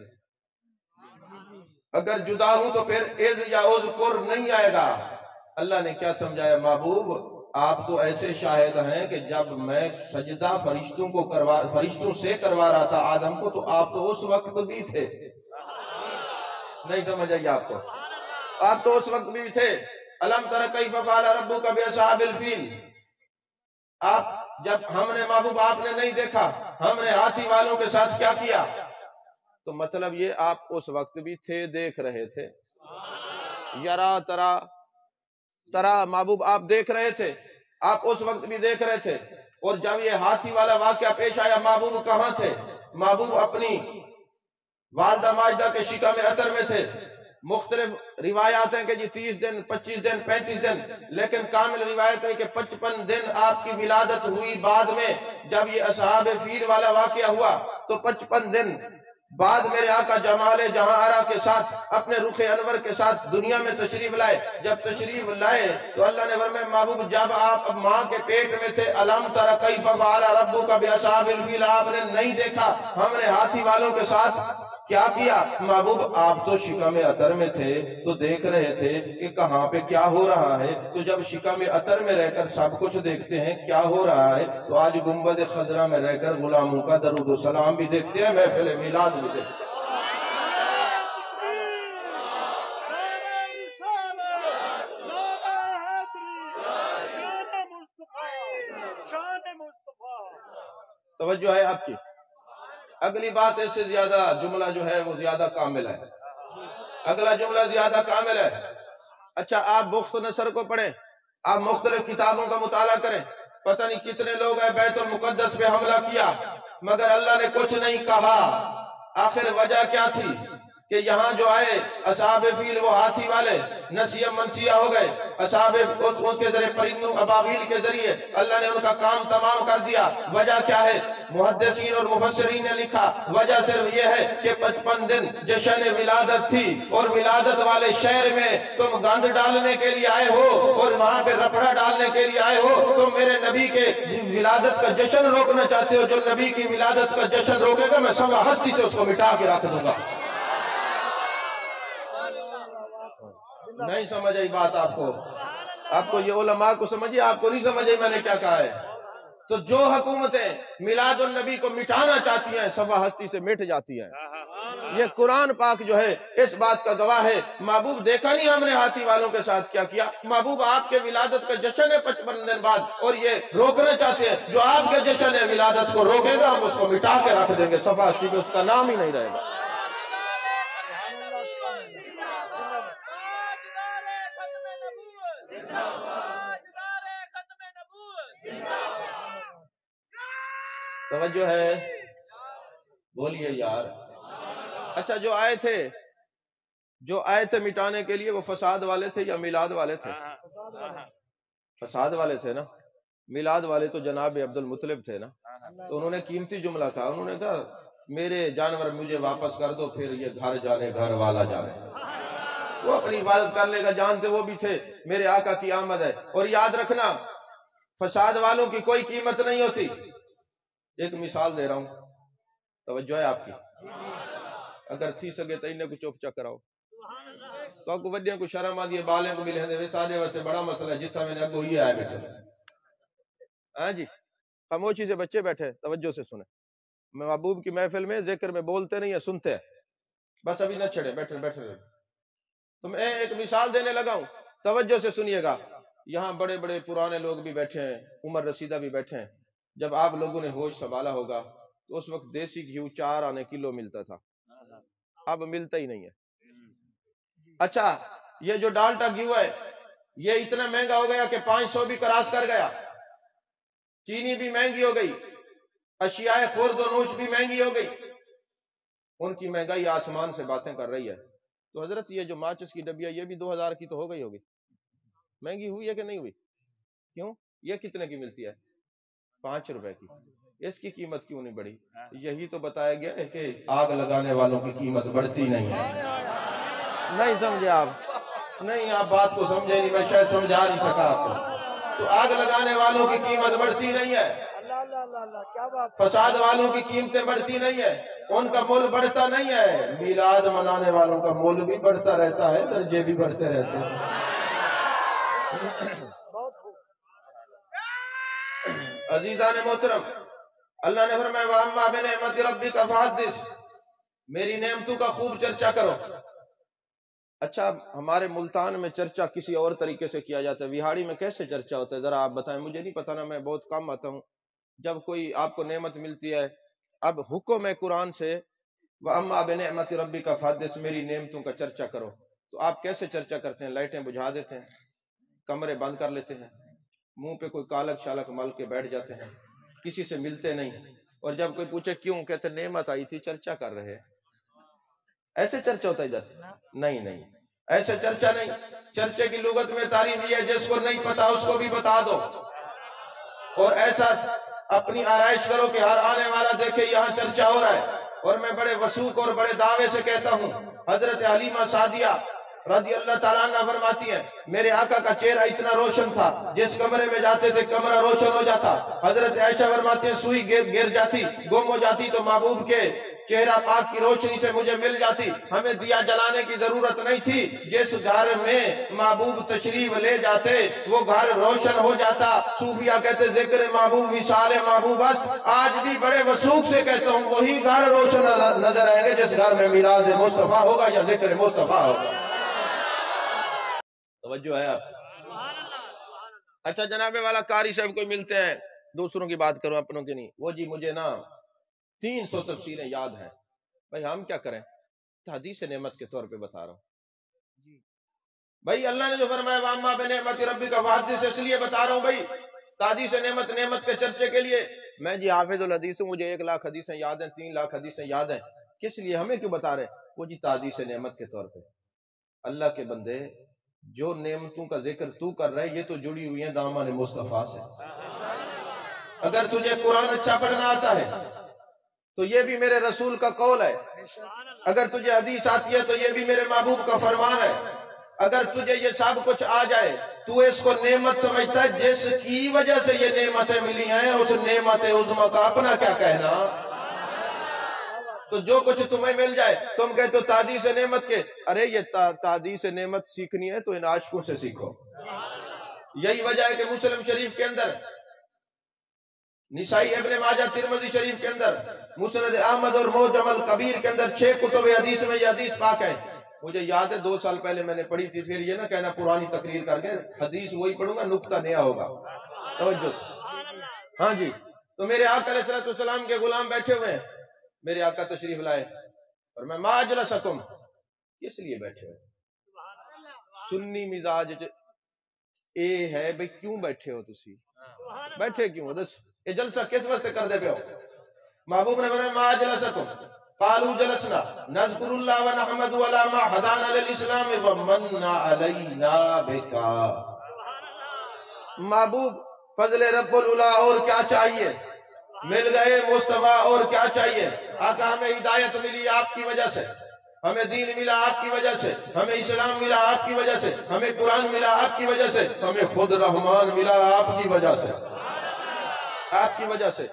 اگر جدا ہوں تو پھر اذ یا اذکر نہیں آئے گا۔ اللہ نے کیا سمجھایا؟ محبوب آپ تو ایسے شاہد ہیں کہ جب میں سجدہ فرشتوں سے کروا رہا تھا آدم کو، تو آپ تو اس وقت بھی تھے۔ نہیں سمجھ آئی آپ کو؟ آپ تو اس وقت بھی تھے۔ الم تر کیف فعل ربک باصحاب الفیل۔ آپ جب ہم نے محبوب آپ نے نہیں دیکھا ہم نے ہاتھی والوں کے ساتھ کیا کیا، تو مطلب یہ آپ اس وقت بھی تھے، دیکھ رہے تھے۔ یرا ترا محبوب آپ دیکھ رہے تھے، آپ اس وقت بھی دیکھ رہے تھے۔ اور جب یہ ہاتھی والا واقعہ پیش آیا محبوب کہاں تھے؟ محبوب اپنی والدہ ماجدہ کے شکم عطر میں تھے۔ مختلف روایات ہیں کہ جی 30 دن 25 دن 35 دن، لیکن کامل روایت ہے کہ 55 دن آپ کی ولادت ہوئی۔ بعد میں جب یہ اصحاب فیل والا واقعہ ہوا تو 55 دن بعد میرے آقا جمال جہاں آرا کے ساتھ اپنے رخ انور کے ساتھ دنیا میں تشریف لائے۔ جب تشریف لائے تو اللہ نے فرمایا محبوب جب آپ ماں کے پیٹ میں تھے الم تر کیف فعل ربک باصحاب الفیل، آپ نے نہیں دیکھا ہم نے ہاتھی والوں کے ساتھ کیا کیا؟ محبوب آپ تو شکم عطر میں تھے تو دیکھ رہے تھے کہ کہاں پہ کیا ہو رہا ہے۔ تو جب شکم عطر میں رہ کر سب کچھ دیکھتے ہیں کیا ہو رہا ہے، تو آج گنبد خضرا میں رہ کر غلاموں کا درود و سلام بھی دیکھتے ہیں، محفل میلاد بھی دیکھتے ہیں۔ توجہ ہے آپ کی؟ اگلی بات اس سے زیادہ جملہ جو ہے وہ زیادہ کامل ہے۔ اگلا جملہ زیادہ کامل ہے۔ اچھا آپ بخت نصر کو پڑھیں، آپ مختلف کتابوں کا مطالعہ کریں، پتہ نہیں کتنے لوگ ہیں بیت المقدس پہ حملہ کیا مگر اللہ نے کچھ نہیں کہا۔ آخر وجہ کیا تھی کہ یہاں جو آئے اصحاب فیل وہ ہاتھی والے نسیہ منسیہ ہو گئے، اصحاب اس کے ذریعے پرندوں ابابیل کے ذریعے اللہ نے ان کا کام تمام کر دیا۔ وجہ کیا ہے؟ محدثین اور مفسرین نے لکھا وجہ صرف یہ ہے کہ 55 دن جشن ولادت تھی، اور ولادت والے شہر میں تم گند ڈالنے کے لیے آئے ہو اور وہاں پہ رپڑا ڈالنے کے لیے آئے ہو۔ تم میرے نبی کے ولادت کا جشن روکنا چاہتے ہو، جو نبی کی ولادت کا جشن روکے گا میں سوا ہستی سے اس کو مٹا کے رکھ دوں گا۔ نہیں سمجھ آئی بات آپ کو؟ آپ کو یہ علماء کو سمجھیے، آپ کو نہیں سمجھ آئی میں نے کیا کہا ہے؟ تو جو حکومتیں میلاد النبی کو مٹانا چاہتی ہیں سوا ہستی سے مٹ جاتی ہیں۔ یہ قرآن پاک جو ہے اس بات کا گواہ ہے۔ محبوب دیکھا نہیں ہم نے ہاتھی والوں کے ساتھ کیا کیا؟ محبوب آپ کے ولادت کا جشن ہے 55 دن بعد، اور یہ روکنا چاہتے ہیں جو آپ کے جشن ہے ولادت کو روکے گا ہم اس کو مٹا کے رکھ دیں گے، صفحہ ہستی میں اس کا نام ہی نہیں رہے گا۔ توجہ ہے؟ بولیے یار۔ اچھا جو آئے تھے مٹانے کے لیے وہ فساد والے تھے یا میلاد والے تھے؟ فساد والے تھے نا۔ میلاد والے تو جناب عبد المطلب تھے نا، تو انہوں نے قیمتی جملہ کہا، انہوں نے کہا میرے جانور مجھے واپس کر دو پھر یہ گھر جانے گھر والا جانے۔ وہ اپنی عبادت کر لے گا، جانتے وہ بھی تھے میرے آقا کی آمد ہے۔ اور یاد رکھنا فساد والوں کی کوئی قیمت نہیں ہوتی۔ ایک مثال دے رہا ہوں، توجہ ہے آپ کی؟ اگر تھی سکے تو انہیں کو چوپ چا کراؤ تو آپ کو وڈیاں کو شرم آ دیئے بالیں کو ملے ہیں سارے واسطے بڑا مسئلہ ہے جتنا میں نے کو یہ آئے بیٹھے۔ ہاں جی خاموشی سے بچے بیٹھے توجہ سے سنیں۔ محبوب کی محفل میں ذکر میں بولتے نہیں ہیں، سنتے ہیں بس. ابھی نہ چھڑے، بیٹھے بیٹھے. تمہیں ایک مثال دینے لگا ہوں، توجہ سے سنیے گا. یہاں بڑے بڑے پرانے لوگ بھی بیٹھے ہیں، عمر رسیدہ بھی بیٹھے ہیں. جب آپ لوگوں نے ہوش سنبھالا ہوگا تو اس وقت دیسی گھیو 4 آنے کلو ملتا تھا، اب ملتا ہی نہیں ہے. اچھا یہ جو ڈالٹا گھیو ہے یہ اتنا مہنگا ہو گیا کہ 500 بھی کراس کر گیا. چینی بھی مہنگی ہو گئی، اشیاء خورد و نوش بھی مہنگی ہو گئی. ان کی مہنگائی آسمان سے باتیں کر رہی ہے. تو حضرت یہ جو ماچس کی ڈبیا یہ بھی 2000 کی تو ہو گئی ہوگی. مہنگی ہوئی ہے کہ نہیں ہوئی؟ کیوں؟ یہ کتنے کی ملتی ہے؟ 5 روپے کی. اس کی قیمت کیوں نہیں بڑھی؟ یہی تو بتایا گیا ہے کہ آگ لگانے والوں کی قیمت بڑھتی نہیں ہے. نہیں سمجھے آپ؟ نہیں، آپ بات کو سمجھے نہیں، میں شاید سمجھا نہیں سکا آپ کو. تو آگ لگانے والوں کی قیمت بڑھتی نہیں ہے، فساد والوں کی قیمتیں بڑھتی نہیں ہے، ان کا مول بڑھتا نہیں ہے. میلاد منانے والوں کا مول بھی بڑھتا رہتا ہے، درجے بھی بڑھتے رہتے ہیں. عزیزان محترم، اللہ نے فرمایا وَأَمَّا بِنِعْمَةِ رَبِّكَ فَحَدِّثْ، میری نعمتوں کا خوب چرچا کرو. اچھا ہمارے ملتان میں چرچا کسی اور طریقے سے کیا جاتا ہے، وہاڑی میں کیسے چرچا ہوتا ہے ذرا آپ بتائیں. مجھے نہیں پتا نا، میں بہت کم آتا ہوں. جب کوئی آپ کو نعمت ملتی ہے، اب حکم ہے قرآن سے وَأَمَّا بِنِعْمَةِ رَبِّكَ فَحَدِّثْ، میری نعمتوں کا چرچا کرو. تو آپ کیسے چرچا کرتے ہیں؟ لائٹیں بجھا دیتے ہیں، کمرے بند کر لیتے ہیں، منہ پہ کوئی کالک شالک مل کے بیٹھ جاتے ہیں، کسی سے ملتے نہیں. اور جب کوئی پوچھے کیوں، کہتے نعمت آئی تھی چرچا کر رہے. ایسے چرچا ہوتا ہے ادھر؟ نہیں، ایسے چرچا نہیں. چرچے کی لغت میں تعریف ہے جس کو نہیں پتا اس کو بھی بتا دو، اور ایسا اپنی آرائش کرو کہ ہر آنے والا دیکھے یہاں چرچا ہو رہا ہے. اور میں بڑے وثوق اور بڑے دعوے سے کہتا ہوں، حضرت حلیمہ سعدیہ رضی اللہ تعالیٰ عنہ فرماتی ہیں میرے آقا کا چہرہ اتنا روشن تھا، جس کمرے میں جاتے تھے کمرہ روشن ہو جاتا. حضرت عائشہ فرماتی ہیں سوئی گر جاتی، گم ہو جاتی تو محبوب کے چہرہ پاک کی روشنی سے مجھے مل جاتی. ہمیں دیا جلانے کی ضرورت نہیں تھی، جس گھر میں محبوب تشریف لے جاتے وہ گھر روشن ہو جاتا. صوفیہ کہتے ذکر محبوب وصال محبوب است. آج بھی بڑے وثوق سے کہتا ہوں وہی گھر روشن نظر آئیں گے جس گھر میں میلاد مصطفیٰ ہوگا یا ذکر مصطفیٰ ہوگا. توجہ ہے آپ؟ اچھا جناب والا قاری صاحب کوئی ملتے ہیں، دوسروں کی بات کرو اپنوں کی نہیں. وہ جی مجھے نا 300 تفسیریں یاد ہیں. بھائی ہم کیا کریں؟ حدیث نعمت کے طور پہ بتا رہا ہوں. بھائی اللہ نے جو فرمایا وَأَمَّا بِنِعْمَةِ رَبِّكَ فَحَدِّثْ، اس لیے بتا رہا ہوں بھائی حدیث نعمت کے چرچے کے لیے. میں جی حافظ الحدیث ہوں، مجھے 1 لاکھ حدیثیں یاد ہیں، 3 لاکھ حدیثیں یاد ہیں. کس لیے؟ ہمیں کیوں بتا رہے؟ وہ جی حدیث نعمت کے طور پہ. اللہ کے بندے جو نعمتوں کا ذکر تو کر رہے یہ تو جڑی ہوئی ہیں دامن مصطفیٰ سے. اگر تجھے قرآن اچھا پڑھنا آتا ہے تو یہ بھی میرے رسول کا قول ہے. اگر تجھے حدیث آتی ہے تو یہ بھی میرے محبوب کا فرمان ہے. اگر تجھے یہ سب کچھ آ جائے تو اس کو نعمت سمجھتا ہے جس کی وجہ سے یہ نعمتیں ملی ہیں. اس نعمت عظمہ کا اپنا کیا کہنا. تو جو کچھ تمہیں مل جائے تم کہتے ہو تحدیث نعمت کے. ارے یہ تحدیث نعمت سیکھنی ہے تو ان عاشقوں سے سیکھو. یہی وجہ ہے کہ مسلم شریف کے اندر، نسائی ابن ماجہ ترمذی شریف کے اندر، مسند احمد اور معجم الکبیر کے اندر 6 کتب حدیث میں یہ حدیث پاک ہے. مجھے یاد ہے 2 سال پہلے میں نے پڑھی تھی. پھر یہ نہ کہنا پرانی تقریر کر کے، حدیث وہی پڑھوں گا نکتہ نیا ہوگا. توجہ سے. ہاں جی. تو میرے آقا علیہ السلام کے غلام بیٹھے ہوئے ہیں. میرے آقا تشریف لائے اور میں ما اجلسکم، کس لیے بیٹھے ہوئے؟ سنی مزاج اے ہے بھئی کیوں بیٹھے ہو تسی؟ بیٹھے کیوں؟ یہ جلسہ کس واسطے کر دے پہ ہو؟ محبوب نے فرمایا ما اجلسکم قالوا جلسنا نذکر اللہ ونحمد ولا ما ہدانا للاسلام ومن علینا بکا. محبوب فضل رب العلا اور کیا چاہیے؟ مل گئے مصطفیٰ اور کیا چاہیے؟ آقا ہمیں ہدایت ملی آپ کی وجہ سے، ہمیں دین ملا آپ کی وجہ سے، ہمیں اسلام ملا آپ کی وجہ سے، ہمیں قرآن ملا آپ کی وجہ سے، ہمیں خود رحمان ملا آپ کی وجہ سے، آپ کی وجہ سے.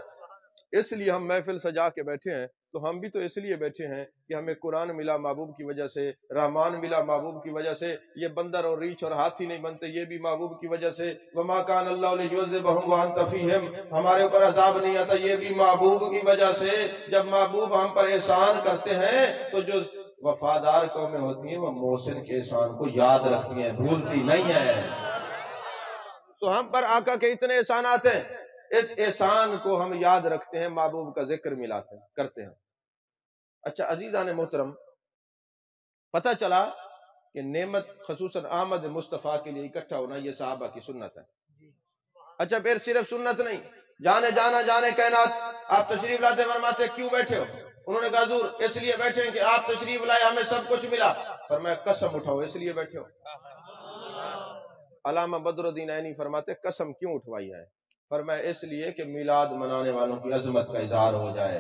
اس لیے ہم محفل سجا کے بیٹھے ہیں تو ہم بھی تو اس لیے بیٹھے ہیں کہ ہمیں قرآن ملا محبوب کی وجہ سے، رحمان ملا محبوب کی وجہ سے، یہ بندر اور ریچھ اور ہاتھی نہیں بنتے، یہ بھی محبوب کی وجہ سے۔ وما کان اللہ لیعذبہم وانت فیہم، ہمارے اوپر عذاب نہیں آتا، یہ بھی محبوب کی وجہ سے۔ جب محبوب ہم پر احسان کرتے ہیں تو جو وفادار قومیں ہوتی ہیں وہ محسن کے احسان کو یاد رکھتی ہیں، بھولتی نہیں ہیں۔ تو ہم پر آقا کے اتنے احسانات ہیں، اس احسان کو ہم یاد رکھتے ہیں، محبوب کا ذکر ملاتے ہیں، کرتے ہیں۔ اچھا عزیزان محترم، پتہ چلا کہ نعمت خصوصاً آمد مصطفیٰ کے لیے اکٹھا ہونا یہ صحابہ کی سنت ہے۔ اچھا پھر صرف سنت نہیں، جانے جانا جانے کائنات، آپ تشریف لاتے فرماتے کیوں بیٹھے ہو؟ انہوں نے کہا حضور اس لیے بیٹھے ہیں کہ آپ تشریف لائے، ہمیں سب کچھ ملا۔ فرمایا قسم اٹھاؤ اس لیے بیٹھے ہو؟ علامہ بدر الدین عینی فرماتے قسم کیوں اٹھوائی ہے؟ فرمایا اس لیے کہ میلاد منانے والوں کی عظمت کا اظہار ہو جائے،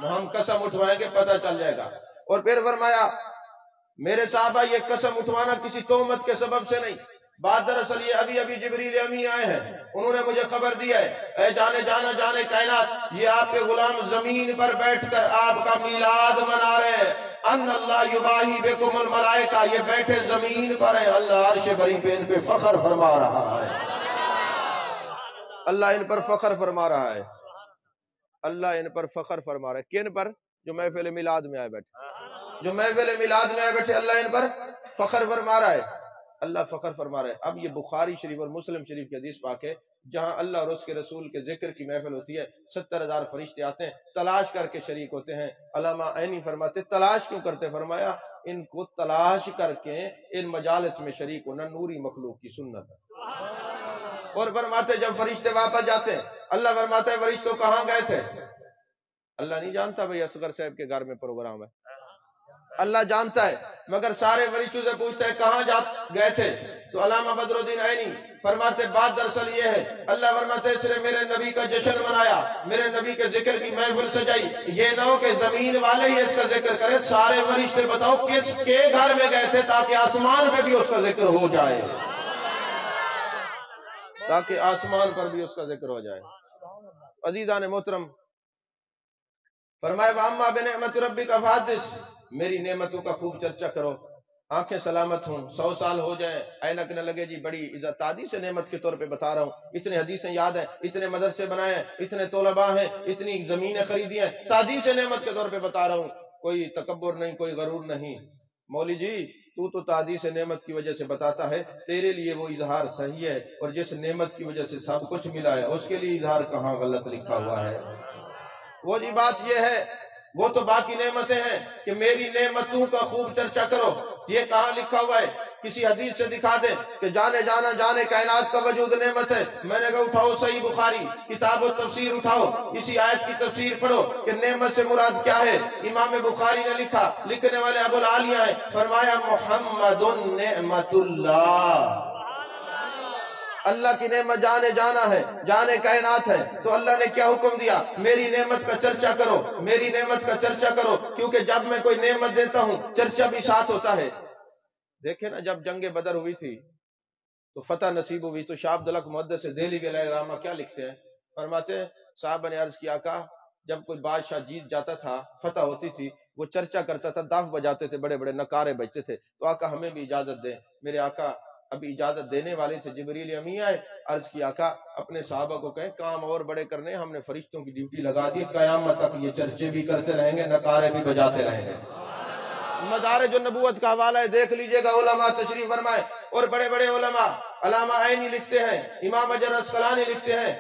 ہم قسم اٹھوائیں گے پتہ چل جائے گا۔ اور پھر فرمایا میرے صحابہ یہ قسم اٹھوانا کسی تہمت کے سبب سے نہیں، بات دراصل یہ ابھی جبریل امی آئے ہیں، انہوں نے مجھے خبر دی ہے، اے جانے جانا جانے کائنات، یہ آپ کے غلام زمین پر بیٹھ کر آپ کا میلاد منا رہے ہیں۔ ان اللہ یباہی بکم الملائکہ، یہ بیٹھے زمین پر ہیں، اللہ عرش بری پہ ان پہ فخر فرما رہا ہے، اللہ ان پر فخر فرما رہا ہے، اللہ ان پر فخر فرما رہا ہے۔ کن پر؟ جو محفل میلاد میں آئے بیٹھے، جو محفل میلاد میں آئے بیٹھے، اللہ ان پر فخر فرما رہا ہے، اللہ فخر فرما رہا ہے۔ اب یہ بخاری شریف اور مسلم شریف کی حدیث پاک ہے، جہاں اللہ اور اس کے رسول کے ذکر کی محفل ہوتی ہے، 70,000 فرشتے آتے ہیں، تلاش کر کے شریک ہوتے ہیں۔ علامہ عینی فرماتے تلاش کیوں کرتے؟ فرمایا ان کو تلاش کر کے ان مجالس میں شریک ہونا نوری مخلوق کی سنت ہے۔ اور فرماتے جب فرشتے واپس جاتے ہیں، اللہ فرماتا ہے فرشتوں کہاں گئے تھے؟ اللہ نہیں جانتا بھئی اصغر صاحب کے گھر میں پروگرام ہے، اللہ جانتا ہے، مگر سارے فرشتوں سے پوچھتا ہے کہاں گئے تھے؟ تو علامہ بدر الدین عینی فرماتے بات دراصل یہ ہے، اللہ فرماتے اس نے میرے نبی کا جشن منایا، میرے نبی کے ذکر کی محفل سجائی، یہ نہ ہو کہ زمین والے ہی اس کا ذکر کریں، سارے فرشتے بتاؤ کس کے گھر میں گئے تھے تاکہ آسمان پہ بھی اس کا ذکر ہو جائے، تاکہ آسمان پر بھی اس کا ذکر ہو جائے۔ عزیزان محترم، فرمایا وَأَمَّا بِنِعْمَةِ رَبِّكَ فَحَدِّثْ، میری نعمتوں کا خوب چرچا کرو، آنکھیں سلامت ہوں، 100 سال ہو جائیں اینک نہ لگے، جی بڑی عزت تعدیث نعمت کے طور پہ بتا رہا ہوں، اتنے حدیثیں یاد ہیں، اتنے مدرسے بنائے ہیں، اتنے طلباء ہیں، اتنی زمینیں خریدی ہیں، تعدیث نعمت کے طور پہ بتا رہا ہوں، کوئی تکبر نہیں، کوئی غرور نہیں۔ مولوی جی تو تعدیث نعمت کی وجہ سے بتاتا ہے، تیرے لیے وہ اظہار صحیح ہے، اور جس نعمت کی وجہ سے سب کچھ ملا ہے اس کے لیے اظہار کہاں غلط لکھا ہوا ہے؟ وہ جی بات یہ ہے، وہ تو باقی نعمتیں ہیں کہ میری نعمتوں کا خوب چرچا کرو، یہ کہاں لکھا ہوا ہے؟ کسی حدیث سے دکھا دیں کہ جانے جانا جانے کائنات کا وجود نعمت ہے۔ میں نے کہا اٹھاؤ صحیح بخاری کتاب و تفسیر اٹھاؤ، اسی آیت کی تفسیر پڑھو کہ نعمت سے مراد کیا ہے۔ امام بخاری نے لکھا، لکھنے والے ابو العالیہ ہیں، فرمایا محمد نعمت اللہ، اللہ کی نعمت جانے جانا ہے، جانے کائنات ہے، تو اللہ نے کیا حکم دیا؟ میری نعمت کا چرچا کرو، میری نعمت کا چرچا کرو، کیونکہ جب میں کوئی نعمت دیتا ہوں چرچا بھی ساتھ ہوتا ہے۔ دیکھیں نا جب جنگ بدر ہوئی تھی تو فتح نصیب ہوئی تو شاہ عبدالحق محدث دہلوی علیہ الرحمہ کیا لکھتے ہیں؟ فرماتے ہیں صحابہ نے عرض کیا آقا جب کوئی بادشاہ جیت جاتا تھا، فتح ہوتی تھی، وہ چرچا کرتا تھا، دف بجاتے تھے، بڑے بڑے نکارے بجتے تھے، تو آقا ہمیں بھی اجازت دیں۔ میرے آقا ابھی اجازت دینے والے تھے، جبریل امی آئے، عرض کیا آقا اپنے صحابہ کو کہیں کام اور بڑے کرنے، ہم نے فرشتوں کی ڈیوٹی لگا دی، قیامت تک یہ چرچے بھی کرتے رہیں گے، نکارے بھی بجاتے رہیں گے۔ مدارج النبوت کا حوالہ ہے، دیکھ لیجئے گا، علماء تشریف فرمائے، اور بڑے بڑے علماء، علامہ عینی لکھتے ہیں، امام حجر اسقلانی لکھتے ہیں،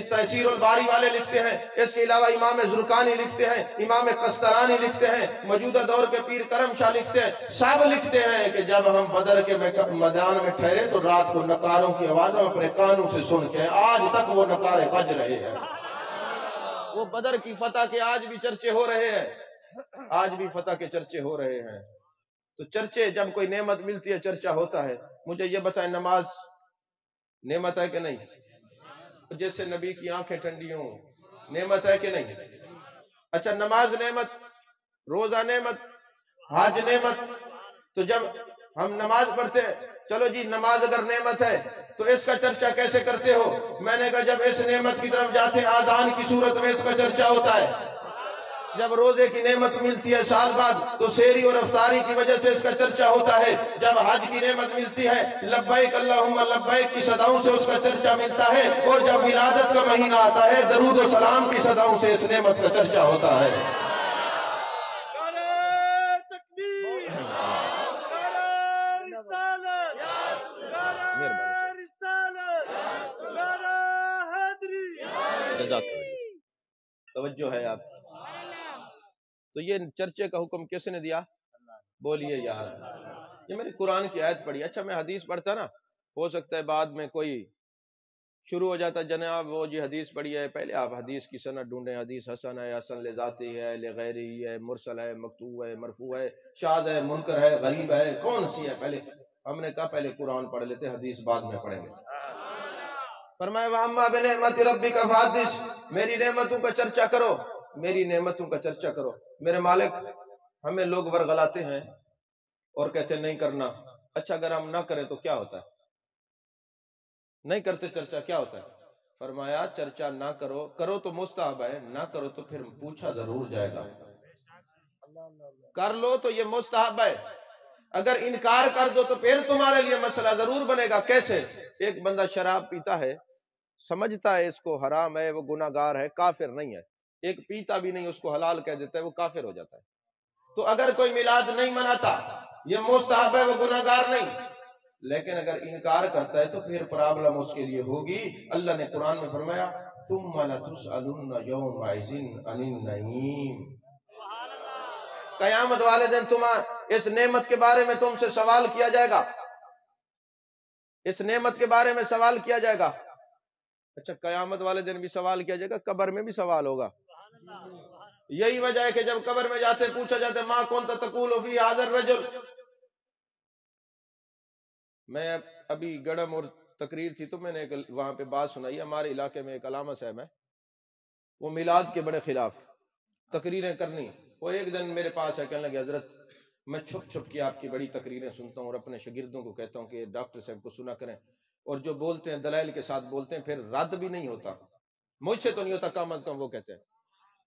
تفسیر الباری والے لکھتے ہیں، اس کے علاوہ امام زرقانی لکھتے ہیں، امام قسطلانی لکھتے ہیں، موجودہ دور کے پیر کرم شاہ لکھتے ہیں، سب لکھتے ہیں کہ جب ہم بدر کے میدان میں ٹھہرے تو رات کو نکاروں کی آواز ہم اپنے کانوں سے سن کے، آج تک وہ نکارے بج رہے ہیں، وہ بدر کی فتح کے آج بھی چرچے ہو رہے ہیں، آج بھی فتح کے چرچے ہو رہے ہیں۔ تو چرچے جب کوئی نعمت ملتی ہے چرچا ہوتا ہے۔ مجھے یہ بتائیں نماز نعمت ہے کہ نہیں؟ جس سے نبی کی آنکھیں ٹھنڈی ہوں، نعمت ہے کہ نہیں؟ اچھا نماز نعمت، روزہ نعمت، حج نعمت، تو جب ہم نماز پڑھتے ہیں، چلو جی نماز اگر نعمت ہے تو اس کا چرچا کیسے کرتے ہو؟ میں نے کہا جب اس نعمت کی طرف جاتے ہیں آذان کی صورت میں اس کا چرچا ہوتا ہے، جب روزے کی نعمت ملتی ہے سال بعد تو سحری اور افطاری کی وجہ سے اس کا چرچا ہوتا ہے. جب حج کی نعمت ملتی ہے لبیک اللہم لبیک کی صداؤں سے اس کا چرچا ملتا ہے. اور جب ولادت کا مہینہ آتا ہے درود و سلام کی صداؤں سے اس نعمت کا چرچا ہوتا ہے. توجہ ہے آپ. تو یہ چرچے کا حکم کس نے دیا؟ بولیے یار. یہ میں نے قرآن کی آیت پڑھی. اچھا میں حدیث پڑھتا نا، ہو سکتا ہے بعد میں کوئی شروع ہو جاتا جناب وہ جی حدیث پڑھی ہے. پہلے آپ حدیث کی سند ڈھونڈیں. حدیث حسن ہے، حسن لذاتی ہے، لغیری ہے، مرسل ہے، مقطوع ہے، مرفوع ہے، شاذ ہے، منکر ہے، غریب ہے، کون سی ہے؟ پہلے ہم نے کہا پہلے قرآن پڑھ لیتے، حدیث بعد میں پڑھیں گے. فرمایا وَأَمَّا بِنِعْمَةِ رَبِّكَ فَحَدِّثْ، میری نعمتوں کا چرچا کرو، میری نعمتوں کا چرچا کرو. میرے مالک ہمیں لوگ ورغلاتے ہیں اور کہتے ہیں نہیں کرنا. اچھا اگر ہم نہ کریں تو کیا ہوتا ہے؟ نہیں کرتے چرچا کیا ہوتا ہے؟ فرمایا چرچا نہ کرو، کرو تو مستحب ہے، نہ کرو تو پھر پوچھا ضرور جائے گا. کر لو تو یہ مستحب ہے، اگر انکار کر دو تو پھر تمہارے لیے مسئلہ ضرور بنے گا. کیسے؟ ایک بندہ شراب پیتا ہے، سمجھتا ہے اس کو حرام ہے، وہ گناہ گار ہے، کافر نہیں ہے. ایک پیتا بھی نہیں اس کو حلال کہہ دیتا ہے، وہ کافر ہو جاتا ہے. تو اگر کوئی میلاد نہیں مناتا یہ مستحب ہے، وہ گناہ گار نہیں. لیکن اگر انکار کرتا ہے تو پھر پرابلم اس کے لیے ہوگی. اللہ نے قرآن میں فرمایا ثم لتسألن یومئذ عن النعیم، قیامت والے دن تمہیں اس نعمت کے بارے میں تم سے سوال کیا جائے گا. اس نعمت کے بارے میں سوال کیا جائے گا. اچھا قیامت والے دن بھی سوال کیا جائے گا، قبر میں بھی سوال ہوگا. یہی وجہ ہے کہ جب قبر میں جاتے پوچھا جاتا ہے ما کنت تقول فی ھذا الرجل. میں ابھی گڑم اور تقریر تھی تو میں نے وہاں پہ بات سنائی. ہمارے علاقے میں ایک علامہ صاحب ہے، وہ میلاد کے بڑے خلاف تقریریں کرنی. وہ ایک دن میرے پاس ہے، کہنے لگے حضرت میں چھپ چھپ کے آپ کی بڑی تقریریں سنتا ہوں اور اپنے شاگردوں کو کہتا ہوں کہ ڈاکٹر صاحب کو سنا کریں، اور جو بولتے ہیں دلائل کے ساتھ بولتے ہیں، پھر رد بھی نہیں ہوتا. مجھ سے تو نہیں ہوتا کم از کم، وہ کہتے ہیں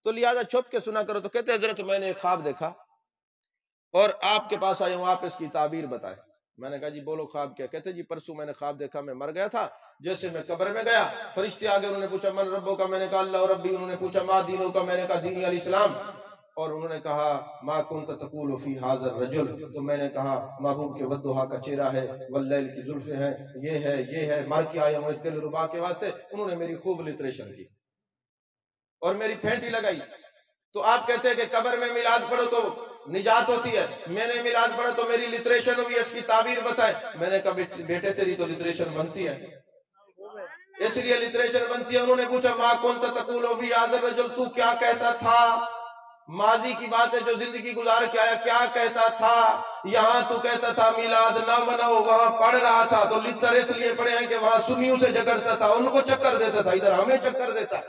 تو لہٰذا چھپ کے سنا کرو. تو کہتے ہیں حضرت میں نے ایک خواب دیکھا اور آپ کے پاس آیا ہوں، آپ اس کی تعبیر بتائیں. میں نے کہا جی بولو خواب کیا؟ کہتے جی پرسوں میں نے خواب دیکھا میں مر گیا تھا، جیسے میں قبر میں گیا فرشتے آگے، انہوں نے پوچھا من ربو کا، میں نے کہا اللہ ربی. انہوں نے پوچھا ما دینوں کا، میں نے کہا دینی الاسلام. اور انہوں نے کہا ما کنت تقول فی ھذا الرجل، تو میں نے کہا محبوب کے والضحیٰ کا چہرہ ہے، واللیل کی زلفیں ہیں، یہ ہے مر کے آیا ہوں اس دل ربا کے واسطے. انہوں نے میری خوب لٹریشن کی اور میری پھینٹی لگائی. تو آپ کہتے ہیں کہ قبر میں میلاد پڑھو تو نجات ہوتی ہے. میں نے میلاد پڑھا تو میری لٹریشن ہوئی، اس کی تعبیر بتائے. میں نے کہا بیٹے تیری تو لٹریشن بنتی ہے، اس لیے لٹریشن بنتی ہے. انہوں نے پوچھا ما کنت تقول فی ھذا الرجل، تو کیا کہتا تھا؟ ماضی کی بات ہے جو زندگی گزار کے آیا، کیا کہتا تھا؟ یہاں تو کہتا تھا میلاد نہ مناؤ، وہاں پڑھ رہا تھا. تو لٹر اس لیے پڑھے ہیں کہ وہاں سنیوں سے جھگڑتا تھا، ان کو چکر دیتا تھا، ادھر ہمیں چکر دیتا.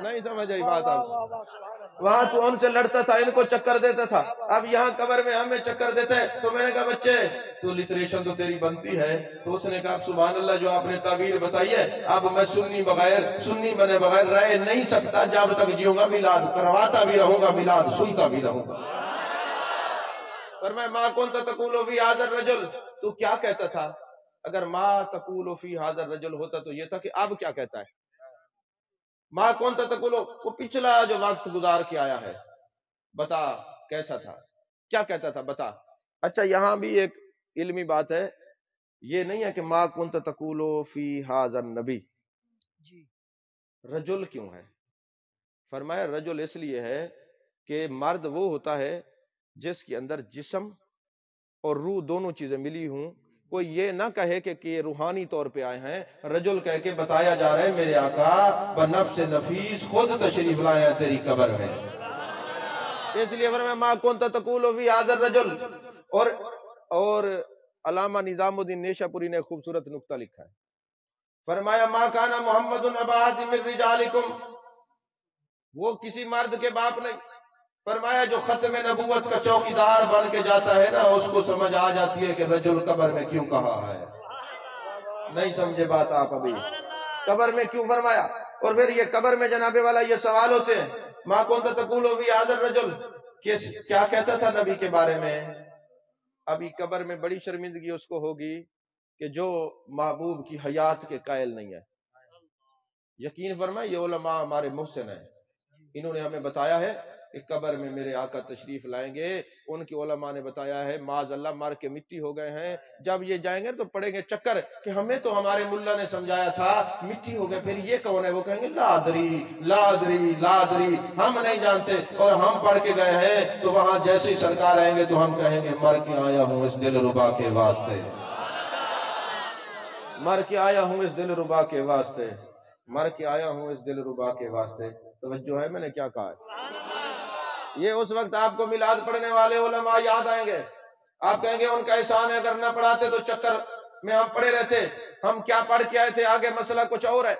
نہیں سمجھ آئی بات آپ؟ وہاں تو ان سے لڑتا تھا، ان کو چکر دیتا تھا، اب یہاں قبر میں ہمیں چکر دیتا ہے. تو میں نے کہا بچے تو لٹریشن تو تیری بنتی ہے. تو اس نے کہا سبحان اللہ، جو آپ نے تعبیر بتائی ہے اب میں سنی بنے بغیر رہ نہیں سکتا. جب تک جیوں گا میلاد کرواتا بھی رہوں گا، میلاد سنتا بھی رہوں گا. پر میں ما کنت تقول فی ھذا الرجل، تو کیا کہتا تھا؟ اگر ما تقول فی ھذا الرجل ہوتا تو یہ تھا کہ اب کیا کہتا ہے. ما کنت تقول، وہ پچھلا جو وقت گزار کے آیا ہے بتا کیسا تھا، کیا کہتا تھا بتا. اچھا یہاں بھی ایک علمی بات ہے، یہ نہیں ہے کہ ما کنت تقول فی ھذا النبی. رجل کیوں ہے؟ فرمایا رجل اس لیے ہے کہ مرد وہ ہوتا ہے جس کے اندر جسم اور روح دونوں چیزیں ملی ہوں. کوئی یہ نہ کہے کہ یہ روحانی طور پہ آئے ہیں. رجل کہہ کے بتایا جا رہا ہے میرے آقا بنفس نفیس خود تشریف لائے ہیں تیری قبر میں. اس لیے فرمایا ما کنت تقول فی ھذا الرجل. اور علامہ نظام الدین نیشہ پوری نے خوبصورت نکتہ لکھا ہے. فرمایا ما کان محمد ابا احد من رجالکم، وہ کسی مرد کے باپ نہیں. فرمایا جو ختم نبوت کا چوکیدار بن کے جاتا ہے نا، اس کو سمجھ آ جاتی ہے کہ رجل قبر میں کیوں کہا ہے. نہیں سمجھے بات آپ ابھی؟ قبر میں کیوں فرمایا؟ اور پھر یہ قبر میں جناب والا یہ سوال ہوتے ہیں ما كنت تقول في هذا الرجل، کیا کہتا تھا نبی کے بارے میں؟ ابھی قبر میں بڑی شرمندگی اس کو ہوگی کہ جو محبوب کی حیات کے قائل نہیں ہے۔ یقین فرمائے یہ علماء ہمارے محسن ہیں، انہوں نے ہمیں بتایا ہے کہ قبر میں میرے آقا تشریف لائیں گے، ان کی علماء نے بتایا ہے معاذ اللہ مر کے مٹی ہو گئے ہیں، جب یہ جائیں گے تو پڑیں گے چکر کہ ہمیں تو ہمارے ملا نے سمجھایا تھا مٹی ہو گئے، پھر یہ کون ہے؟ وہ کہیں گے لادری لادری لادری، ہم نہیں جانتے اور ہم پڑھ کے گئے ہیں۔ تو وہاں جیسے ہی سرکار آئیں گے تو ہم کہیں گے مر کے آیا ہوں اس دل ربا کے واسطے، مر کے آیا ہوں اس دل ربا کے واسطے، مر کے آیا ہوں اس دل ربا کے واسطے۔ توجہ ہے میں نے کیا کہا ہے؟ یہ اس وقت آپ کو میلاد پڑھنے والے علماء یاد آئیں گے، آپ کہیں گے ان کا احسان ہے، اگر نہ پڑھاتے تو چکر میں ہم پڑے رہتے، ہم کیا پڑھ کے آئے تھے، آگے مسئلہ کچھ اور ہے۔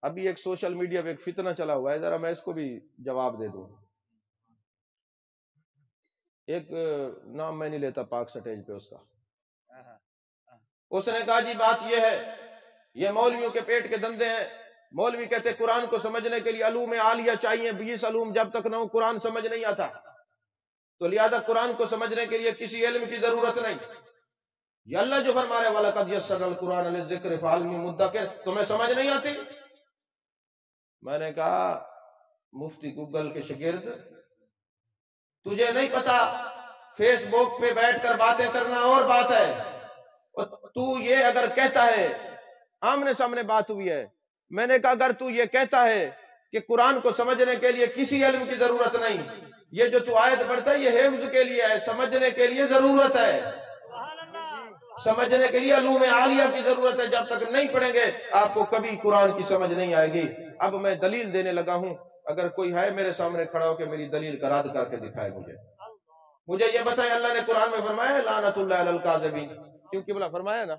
ابھی ایک سوشل میڈیا پہ ایک فتنہ چلا ہوا ہے، ذرا میں اس کو بھی جواب دے دوں۔ ایک نام میں نہیں لیتا پاک سٹیج پہ اس کا، اس نے کہا جی بات یہ ہے، یہ مولویوں کے پیٹ کے دندے ہیں، مولوی کہتے قرآن کو سمجھنے کے لیے علوم عالیہ چاہیے، 20 علوم جب تک نہ ہو قرآن سمجھ نہیں آتا، تو لہذا قرآن کو سمجھنے کے لیے کسی علم کی ضرورت نہیں۔ یہ اللہ جو فرما رہے وَلَقَدْ يَسَّرْنَا الْقُرْآنَ لِلذِّكْرِ فَهَلْ مِن مُدَّكِرٍ، تمہیں سمجھ نہیں آتی؟ میں نے کہا مفتی گوگل کے شاگرد، تجھے نہیں پتا فیس بک پہ بیٹھ کر باتیں کرنا اور بات ہے، اور تو یہ اگر کہتا ہے، آمنے سامنے بات ہوئی ہے، میں نے کہا اگر تو یہ کہتا ہے کہ قرآن کو سمجھنے کے لیے کسی علم کی ضرورت نہیں، یہ جو تو آیت پڑھتا ہے یہ حفظ کے لیے ہے، سمجھنے کے لیے ضرورت ہے، سمجھنے کے لیے علوم عالیہ کی ضرورت ہے، جب تک نہیں پڑھیں گے آپ کو کبھی قرآن کی سمجھ نہیں آئے گی۔ اب میں دلیل دینے لگا ہوں، اگر کوئی ہے میرے سامنے کھڑا ہو کہ میری دلیل کا رد کر کے دکھائے مجھے یہ بتائیں اللہ نے قرآن میں فرمایا ہے لعنت اللہ علی الکاذبین، کیونکہ بلا فرمایا نا،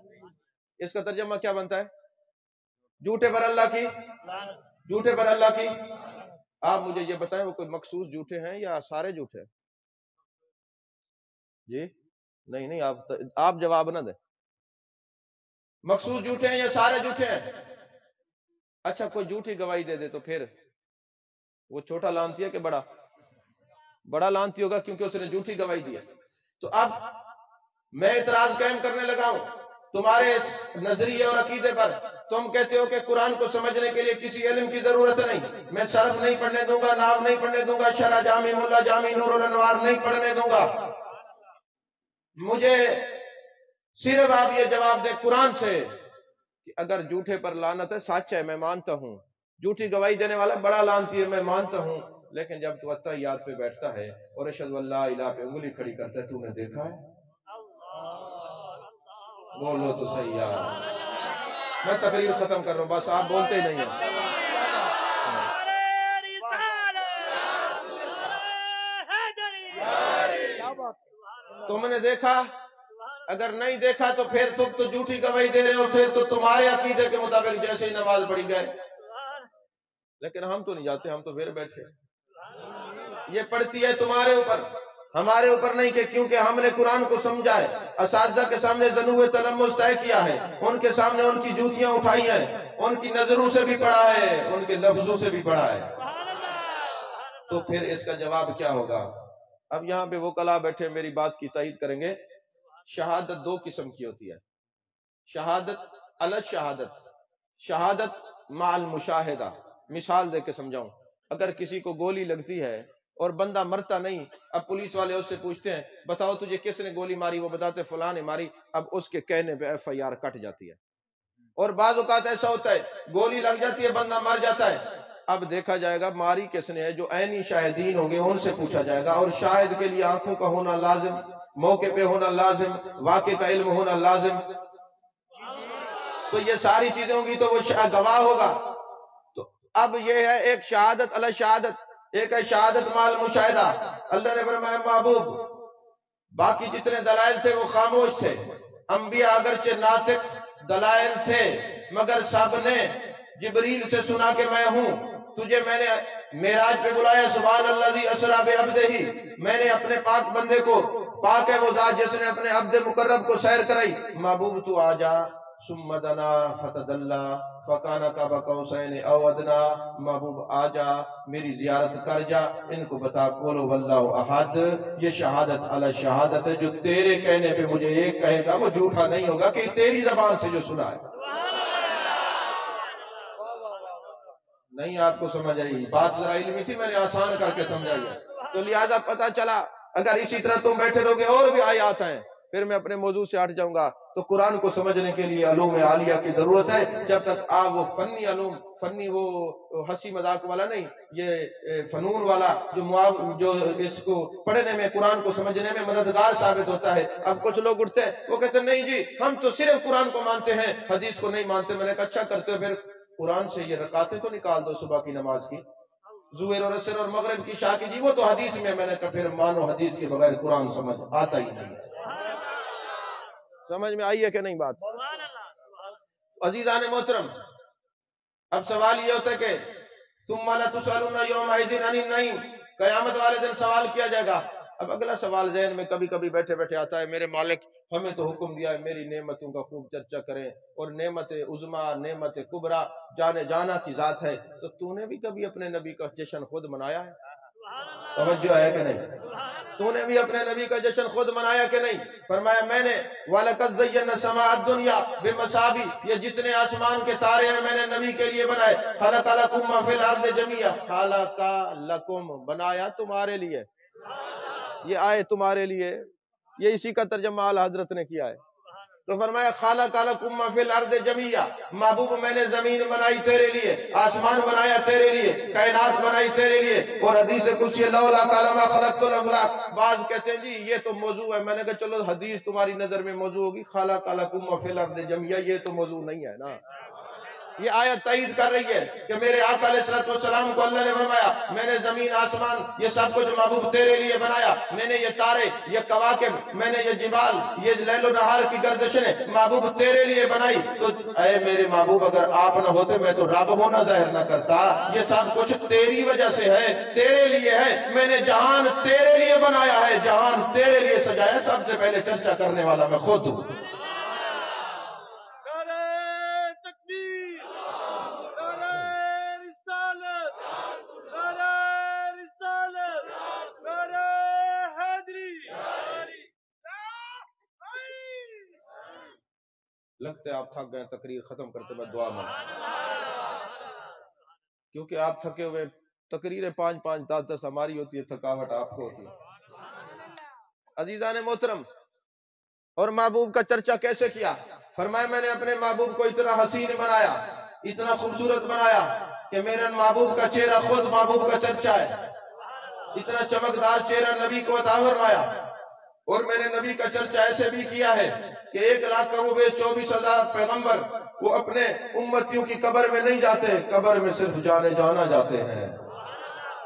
اس کا ترجمہ کیا بنتا ہے؟ جھوٹے پر اللہ کی، جھوٹے پر اللہ کی۔ آپ مجھے یہ بتائیں وہ کوئی مخصوص جھوٹے ہیں یا سارے جھوٹے ہیں؟ جی نہیں آپ جواب نہ دیں، مخصوص جھوٹے ہیں یا سارے جھوٹے ہیں؟ اچھا کوئی جھوٹی گواہی دے دے تو پھر وہ چھوٹا لانتی ہے کہ بڑا لانتی ہوگا کیونکہ اس نے جھوٹی گواہی دی ہے۔ تو اب میں اعتراض قائم کرنے لگا ہوں تمہارے نظریے اور عقیدے پر، تم کہتے ہو کہ قرآن کو سمجھنے کے لیے کسی علم کی ضرورت نہیں، میں صرف نہیں پڑھنے دوں گا، ناو نہیں پڑھنے دوں گا، شرح جامی ملا جامی نور الانوار نہیں پڑھنے دوں گا۔ مجھے صرف آپ یہ جواب دیں قرآن سے کہ اگر جھوٹے پر لعنت ہے، سچ ہے میں مانتا ہوں، جھوٹی گواہی دینے والا بڑا لعنتی ہے میں مانتا ہوں، لیکن جب تو اتحیات پہ بیٹھتا ہے اور اشہد ان لا الہ پہ انگلی کھڑی کرتا ہے، تو نے دیکھا ہے؟ بولو تو صحیح یار، میں تقریر ختم کر رہا ہوں، بس آپ بولتے ہی نہیں ہیں۔ تم نے دیکھا؟ اگر نہیں دیکھا تو پھر تم تو جھوٹی گواہی دے رہے ہو، پھر تو تمہارے عقیدے کے مطابق جیسے ہی نماز پڑھی گئے، لیکن ہم تو نہیں جاتے، ہم تو پھر بیٹھے۔ یہ پڑھتی ہے تمہارے اوپر، ہمارے اوپر نہیں، کہ کیونکہ ہم نے قرآن کو سمجھا ہے، اساتذہ کے سامنے ذنوب تلمس طے کیا ہے، ان کے سامنے ان کی جوتیاں اٹھائی ہیں، ان کی نظروں سے بھی پڑھا ہے، ان کے لفظوں سے بھی پڑھا ہے، تو پھر اس کا جواب کیا ہوگا؟ اب یہاں پہ وہ کلا بیٹھے میری بات کی تائید کریں گے۔ شہادت دو قسم کی ہوتی ہے، شہادت علی شہادت، شہادت مع المشاہدہ۔ مثال دے کے سمجھاؤں، اگر کسی کو گولی لگتی ہے اور بندہ مرتا نہیں، اب پولیس والے اس سے پوچھتے ہیں بتاؤ تجھے کس نے گولی ماری، وہ بتاتے فلاں نے ماری، اب اس کے کہنے پہ FIR کٹ جاتی ہے۔ اور بعض اوقات ایسا ہوتا ہے گولی لگ جاتی ہے بندہ مر جاتا ہے، اب دیکھا جائے گا ماری کس نے ہے، جو عینی شاہدین ہوں گے ان سے پوچھا جائے گا، اور شاہد کے لیے آنکھوں کا ہونا لازم، موقع پہ ہونا لازم، واقع کا علم ہونا لازم، تو یہ ساری چیزیں ہوں گی تو وہ گواہ ہوگا۔ تو اب یہ ہے ایک شہادت علی شہادت، ایک ہے شہادت مع المشاہدہ۔ اللہ نے فرمایا محبوب باقی جتنے دلائل تھے وہ خاموش تھے، انبیاء اگرچہ ناطق دلائل تھے مگر سب نے جبریل سے سنا کہ میں ہوں، تجھے میں نے معراج پہ بلایا، سبحان الذی اسری بعبدہ، میں نے اپنے پاک بندے کو، پاک ہے وہ ذات جس نے اپنے عبد مقرب کو سیر کرائی، محبوب تو آ جا، ثم دنا فتدلا فکان قاب قوسین او ادنا، محبوب آ جا میری زیارت کر جا، ان کو بتا قول واللہ احد، یہ شہادت علی شہادت ہے، جو تیرے کہنے پہ مجھے ایک کہے گا وہ جھوٹا نہیں ہوگا کہ تیری زبان سے جو سنا ہے۔ نہیں آپ کو سمجھ آئی بات، ذرا علمی تھی، میں نے آسان کر کے سمجھائی ہے۔ تو لہذا پتا چلا اگر اسی طرح تم بیٹھے رہو گے، اور بھی آیات ہیں، پھر میں اپنے موضوع سے ہٹ جاؤں گا۔ تو قرآن کو سمجھنے کے لیے علوم عالیہ کی ضرورت ہے۔ جب تک آپ وہ فنی علوم، فنی وہ ہنسی مذاق والا نہیں، یہ فنون والا جو اس کو پڑھنے میں، قرآن کو سمجھنے میں مددگار ثابت ہوتا ہے۔ اب کچھ لوگ اٹھتے ہیں، وہ کہتے ہیں نہیں جی ہم تو صرف قرآن کو مانتے ہیں، حدیث کو نہیں مانتے۔ میں نے کہا اچھا کرتے ہو، پھر قرآن سے یہ رکعتیں تو نکال دو صبح کی نماز کی، ظہر اور عصر اور مغرب کی عشاء کی، جی وہ تو حدیث میں۔ میں نے کہا پھر مانو حدیث کے بغیر قرآن سمجھ آتا ہی نہیں۔ سمجھ میں آئی ہے کہ نہیں بات؟ عزیزان محترم، اب سوال یہ ہوتا ہے کہ ثم لتسألن یومئذ عن النعیم، قیامت والے دن سوال کیا جائے گا۔ اب اگلا سوال ذہن میں کبھی کبھی بیٹھے بیٹھے آتا ہے، میرے مالک ہمیں تو حکم دیا ہے میری نعمتوں کا خوب چرچا کریں، اور نعمت عظما، نعمت کبریٰ جانے جانا کی ذات ہے، تو نے بھی کبھی اپنے نبی کا جشن خود منایا ہے؟ توجہ ہے کہ نہیں؟ تو نے بھی اپنے نبی کا جشن خود منایا کہ نہیں؟ فرمایا میں نے وَلَقَدْ زَيَّنَّا السَّمَاءَ الدُّنْيَا بِمَصَابِيحَ، یہ جتنے آسمان کے تارے ہیں میں نے نبی کے لیے بنائے۔ خَلَقَ لَكُم مَّا فِي الْأَرْضِ جَمِيعًا، خَلَقَ لَكُم، بنایا تمہارے لیے، یہ آئے تمہارے لیے، یہ اسی کا ترجمہ اعلیٰ حضرت نے کیا ہے۔ تو فرمایا خَلَقَ لَكُم مَّا فِي الْأَرْضِ جَمِيعًا، محبوب میں نے زمین بنائی تیرے لیے، آسمان بنایا تیرے لیے، کائنات بنائی تیرے لیے۔ اور حدیث قدسی لولا قال ما خلقت الاملاک، بعض کہتے ہیں جی یہ تو موضوع ہے۔ میں نے کہا چلو حدیث تمہاری نظر میں موضوع ہوگی، خَلَقَ لَكُم مَّا فِي الْأَرْضِ جَمِيعًا یہ تو موضوع نہیں ہے نا۔ یہ آیت تائید کر رہی ہے کہ میرے آقا علیہ السلام کو اللہ نے فرمایا میں نے زمین آسمان یہ سب کچھ محبوب تیرے لیے بنایا، میں نے یہ تارے، یہ کواکب، میں نے یہ جبال، یہ لیل و نہار کی گردشیں محبوب تیرے لیے بنائی۔ تو اے میرے محبوب اگر آپ نہ ہوتے میں تو رب ہونا ظاہر نہ کرتا، یہ سب کچھ تیری وجہ سے ہے، تیرے لیے ہے۔ میں نے جہان تیرے لیے بنایا ہے، جہان تیرے لیے سجایا۔ سب سے پہلے چرچا کرنے والا میں خود ہوں۔ لگتا ہے آپ تھک گئے، تقریر ختم کرتے بعد دعا مانگ، کیونکہ آپ تھکے ہوئے، تقریریں 5-5 10-10 ہماری ہوتی ہے، تھکاوٹ آپ کو ہوتی ہے۔ عزیزان محترم، اور محبوب کا چرچا کیسے کیا؟ فرمایا میں نے اپنے محبوب کو اتنا حسین بنایا، اتنا خوبصورت بنایا کہ میرے محبوب کا چہرہ خود محبوب کا چرچا ہے۔ اتنا چمکدار چہرہ نبی کو عطا فرمایا، اور میں نے نبی کا چرچا ایسے بھی کیا ہے کہ 1,24,000 پیغمبر وہ اپنے امتیوں کی قبر میں نہیں جاتے، قبر میں صرف جانے جانا جاتے ہیں،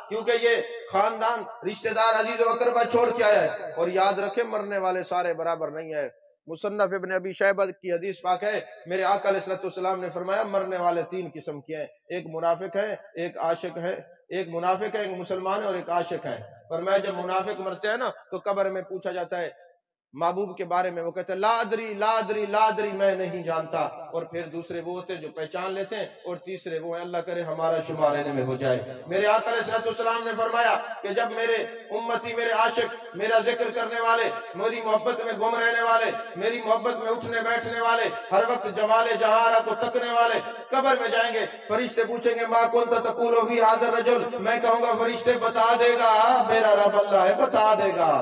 کیونکہ یہ خاندان رشتہ دار عزیز و اقربا چھوڑ کے آیا ہے۔ اور یاد رکھیں مرنے والے سارے برابر نہیں ہیں۔ مصنف ابن ابی شیبہ کی حدیث پاک ہے، میرے آقا علیہ السلام نے فرمایا مرنے والے 3 قسم کے ہیں، ایک منافق ہے، ایک عاشق ہے، ایک منافق ہے، ایک مسلمان ہے، اور ایک عاشق ہے۔ فرمایا جب منافق مرتے ہیں نا تو قبر میں پوچھا جاتا ہے محبوب کے بارے میں، وہ کہتے ہیں لا ادری لا ادری لا ادری، میں نہیں جانتا۔ اور پھر دوسرے وہ ہوتے ہیں جو پہچان لیتے ہیں، اور تیسرے وہ ہیں اللہ کرے ہمارا شمار ان میں ہو جائے۔ میرے آقا علیہ السلام نے فرمایا کہ جب میرے امتی، میرے عاشق، میرا ذکر کرنے والے، میری محبت میں گم رہنے والے، میری محبت میں اٹھنے بیٹھنے والے، ہر وقت جمال جہارہ کو تکنے والے قبر میں جائیں گے، فرشتے پوچھیں گے ما کنت تقول فی ھذا الرجل، میں کہوں گا فرشتے بتا دے گا میرا رب اللہ ہے، بتا دے گا۔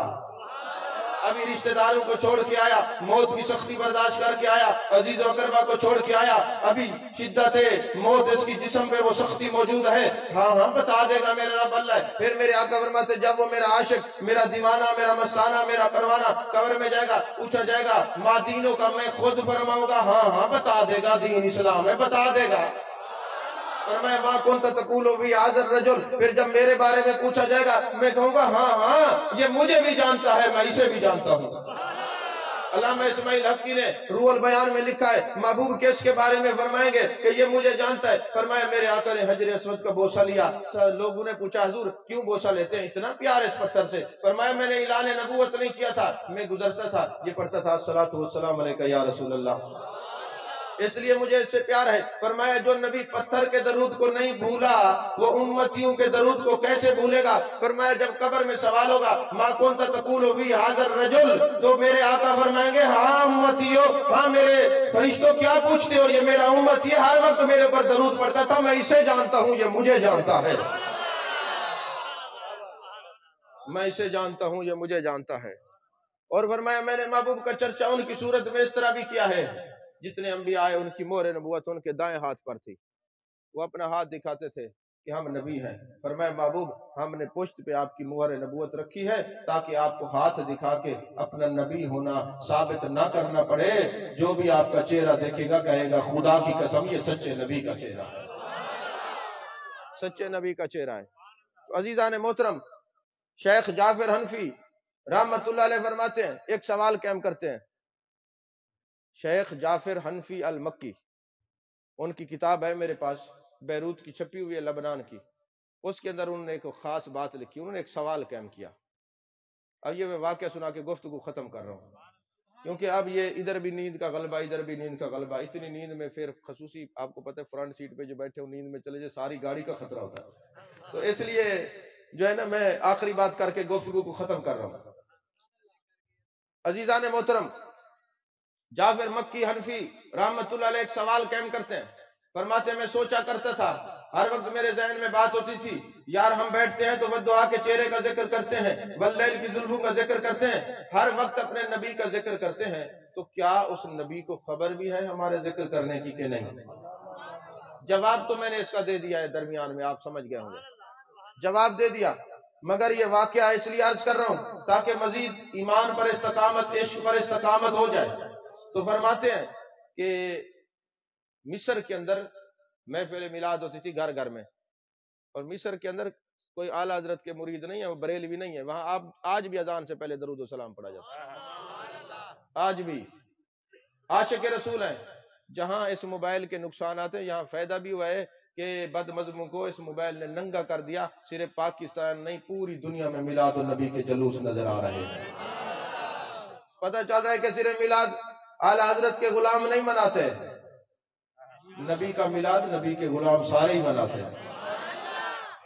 ابھی رشتہ داروں کو چھوڑ کے آیا، موت کی سختی برداشت کر کے آیا، عزیز و اقربا کو چھوڑ کے آیا، ابھی شدت موت اس کی جسم پہ وہ سختی موجود ہے، ہاں ہاں بتا دے گا میرا رب اللہ ہے۔ پھر میرے آقا فرماتے جب وہ میرا عاشق، میرا دیوانہ، میرا مستانہ، میرا پروانہ قبر میں جائے گا، پوچھا جائے گا ما دینوں کا، میں خود فرماؤں گا ہاں ہاں بتا دے گا دین اسلام ہے، بتا دے گا۔ فرمایا ما کنت تقول فی ھذا الرجل، پھر جب میرے بارے میں پوچھا جائے گا میں کہوں گا ہاں ہاں یہ مجھے بھی جانتا ہے، میں اسے بھی جانتا ہوں۔ علامہ اسماعیل حقی نے روح البیان میں لکھا ہے محبوب کس کے بارے میں فرمائیں گے کہ یہ مجھے جانتا ہے؟ فرمایا میرے آقا نے حجر اسود کا بوسہ لیا، لوگوں نے پوچھا حضور کیوں بوسہ لیتے ہیں اتنا پیار اس پتھر سے؟ فرمایا میں نے اعلان نبوت نہیں کیا تھا، میں گزرتا تھا یہ پڑھتا تھا الصلاۃ والسلام علیکہ یا رسول اللہ۔ اس لیے مجھے اس سے پیار ہے۔ فرمایا جو نبی پتھر کے درود کو نہیں بھولا وہ امتیوں کے درود کو کیسے بھولے گا؟ فرمایا جب قبر میں سوال ہوگا ما کنت تقول فی ھذا الرجل، تو میرے آقا فرمائیں گے ہاں امتیو، ہاں میرے فرشتوں کیا پوچھتے ہو، یہ میرا امتی ہے، ہر وقت میرے پر درود پڑتا تھا، میں اسے جانتا ہوں، یہ مجھے جانتا ہے، میں اسے جانتا ہوں، یہ مجھے جانتا ہے۔ اور فرمایا میں نے محبوب کا چرچا ان کی صورت میں اس طرح بھی کیا ہے، جتنے انبیاء آئے ان کی مہر نبوت ان کے دائیں ہاتھ پر تھی، وہ اپنا ہاتھ دکھاتے تھے کہ ہم نبی ہیں۔ فرمایا محبوب ہم نے پشت پہ آپ کی مہر نبوت رکھی ہے تاکہ آپ کو ہاتھ دکھا کے اپنا نبی ہونا ثابت نہ کرنا پڑے، جو بھی آپ کا چہرہ دیکھے گا کہے گا خدا کی قسم یہ سچے نبی کا چہرہ ہے، سچے نبی کا چہرہ ہے۔ تو عزیزان محترم، شیخ جعفر حنفی رحمت اللہ علیہ فرماتے ہیں، ایک سوال قائم کرتے ہیں، شیخ جعفر حنفی المکی، ان کی کتاب ہے میرے پاس، بیروت کی چھپی ہوئی ہے، لبنان کی، اس کے اندر انہوں نے ایک خاص بات لکھی، انہوں نے ایک سوال قائم کیا۔ اب یہ میں واقعہ سنا کے گفتگو ختم کر رہا ہوں، کیونکہ اب یہ ادھر بھی نیند کا غلبہ، ادھر بھی نیند کا غلبہ، اتنی نیند میں پھر خصوصی آپ کو پتہ ہے فرنٹ سیٹ پہ جو بیٹھے ہو نیند میں چلے جائے ساری گاڑی کا خطرہ ہوتا ہے، تو اس لیے جو ہے نا میں آخری بات کر کے گفتگو کو ختم کر رہا ہوں۔ عزیزان محترم، جعفر مکی حنفی رحمت اللہ علیہ ایک سوال قائم کرتے ہیں، فرماتے ہیں میں سوچا کرتا تھا، ہر وقت میرے ذہن میں بات ہوتی تھی، یار ہم بیٹھتے ہیں تو والدعا کے چہرے کا ذکر کرتے ہیں، واللیل کی زلفوں کا ذکر کرتے ہیں، ہر وقت اپنے نبی کا ذکر کرتے ہیں، تو کیا اس نبی کو خبر بھی ہے ہمارے ذکر کرنے کی کہ نہیں؟ جواب تو میں نے اس کا دے دیا ہے، درمیان میں آپ سمجھ گئے ہوں گے، جواب دے دیا، مگر یہ واقعہ اس لیے عرض کر رہا ہوں تاکہ مزید ایمان پر استقامت، عشق پر استقامت ہو جائے۔ تو فرماتے ہیں کہ مصر کے اندر محفل میلاد ہوتی تھی گھر گھر میں، اور مصر کے اندر کوئی اعلیٰ حضرت کے مرید نہیں ہے، وہ بریلوی نہیں ہے، وہاں آپ آج بھی اذان سے پہلے درود و سلام پڑھا جاتا ہے، آج بھی عاشق رسول ہیں۔ جہاں اس موبائل کے نقصانات ہیں، یہاں فائدہ بھی ہوا ہے کہ بد مذہبوں کو اس موبائل نے ننگا کر دیا، صرف پاکستان نہیں پوری دنیا میں میلاد النبی کے جلوس نظر آ رہے ہیں، پتہ چل رہا ہے کہ صرف میلاد اعلیٰ حضرت کے غلام نہیں مناتے، نبی کا میلاد نبی کے غلام سارے ہی مناتے ہیں۔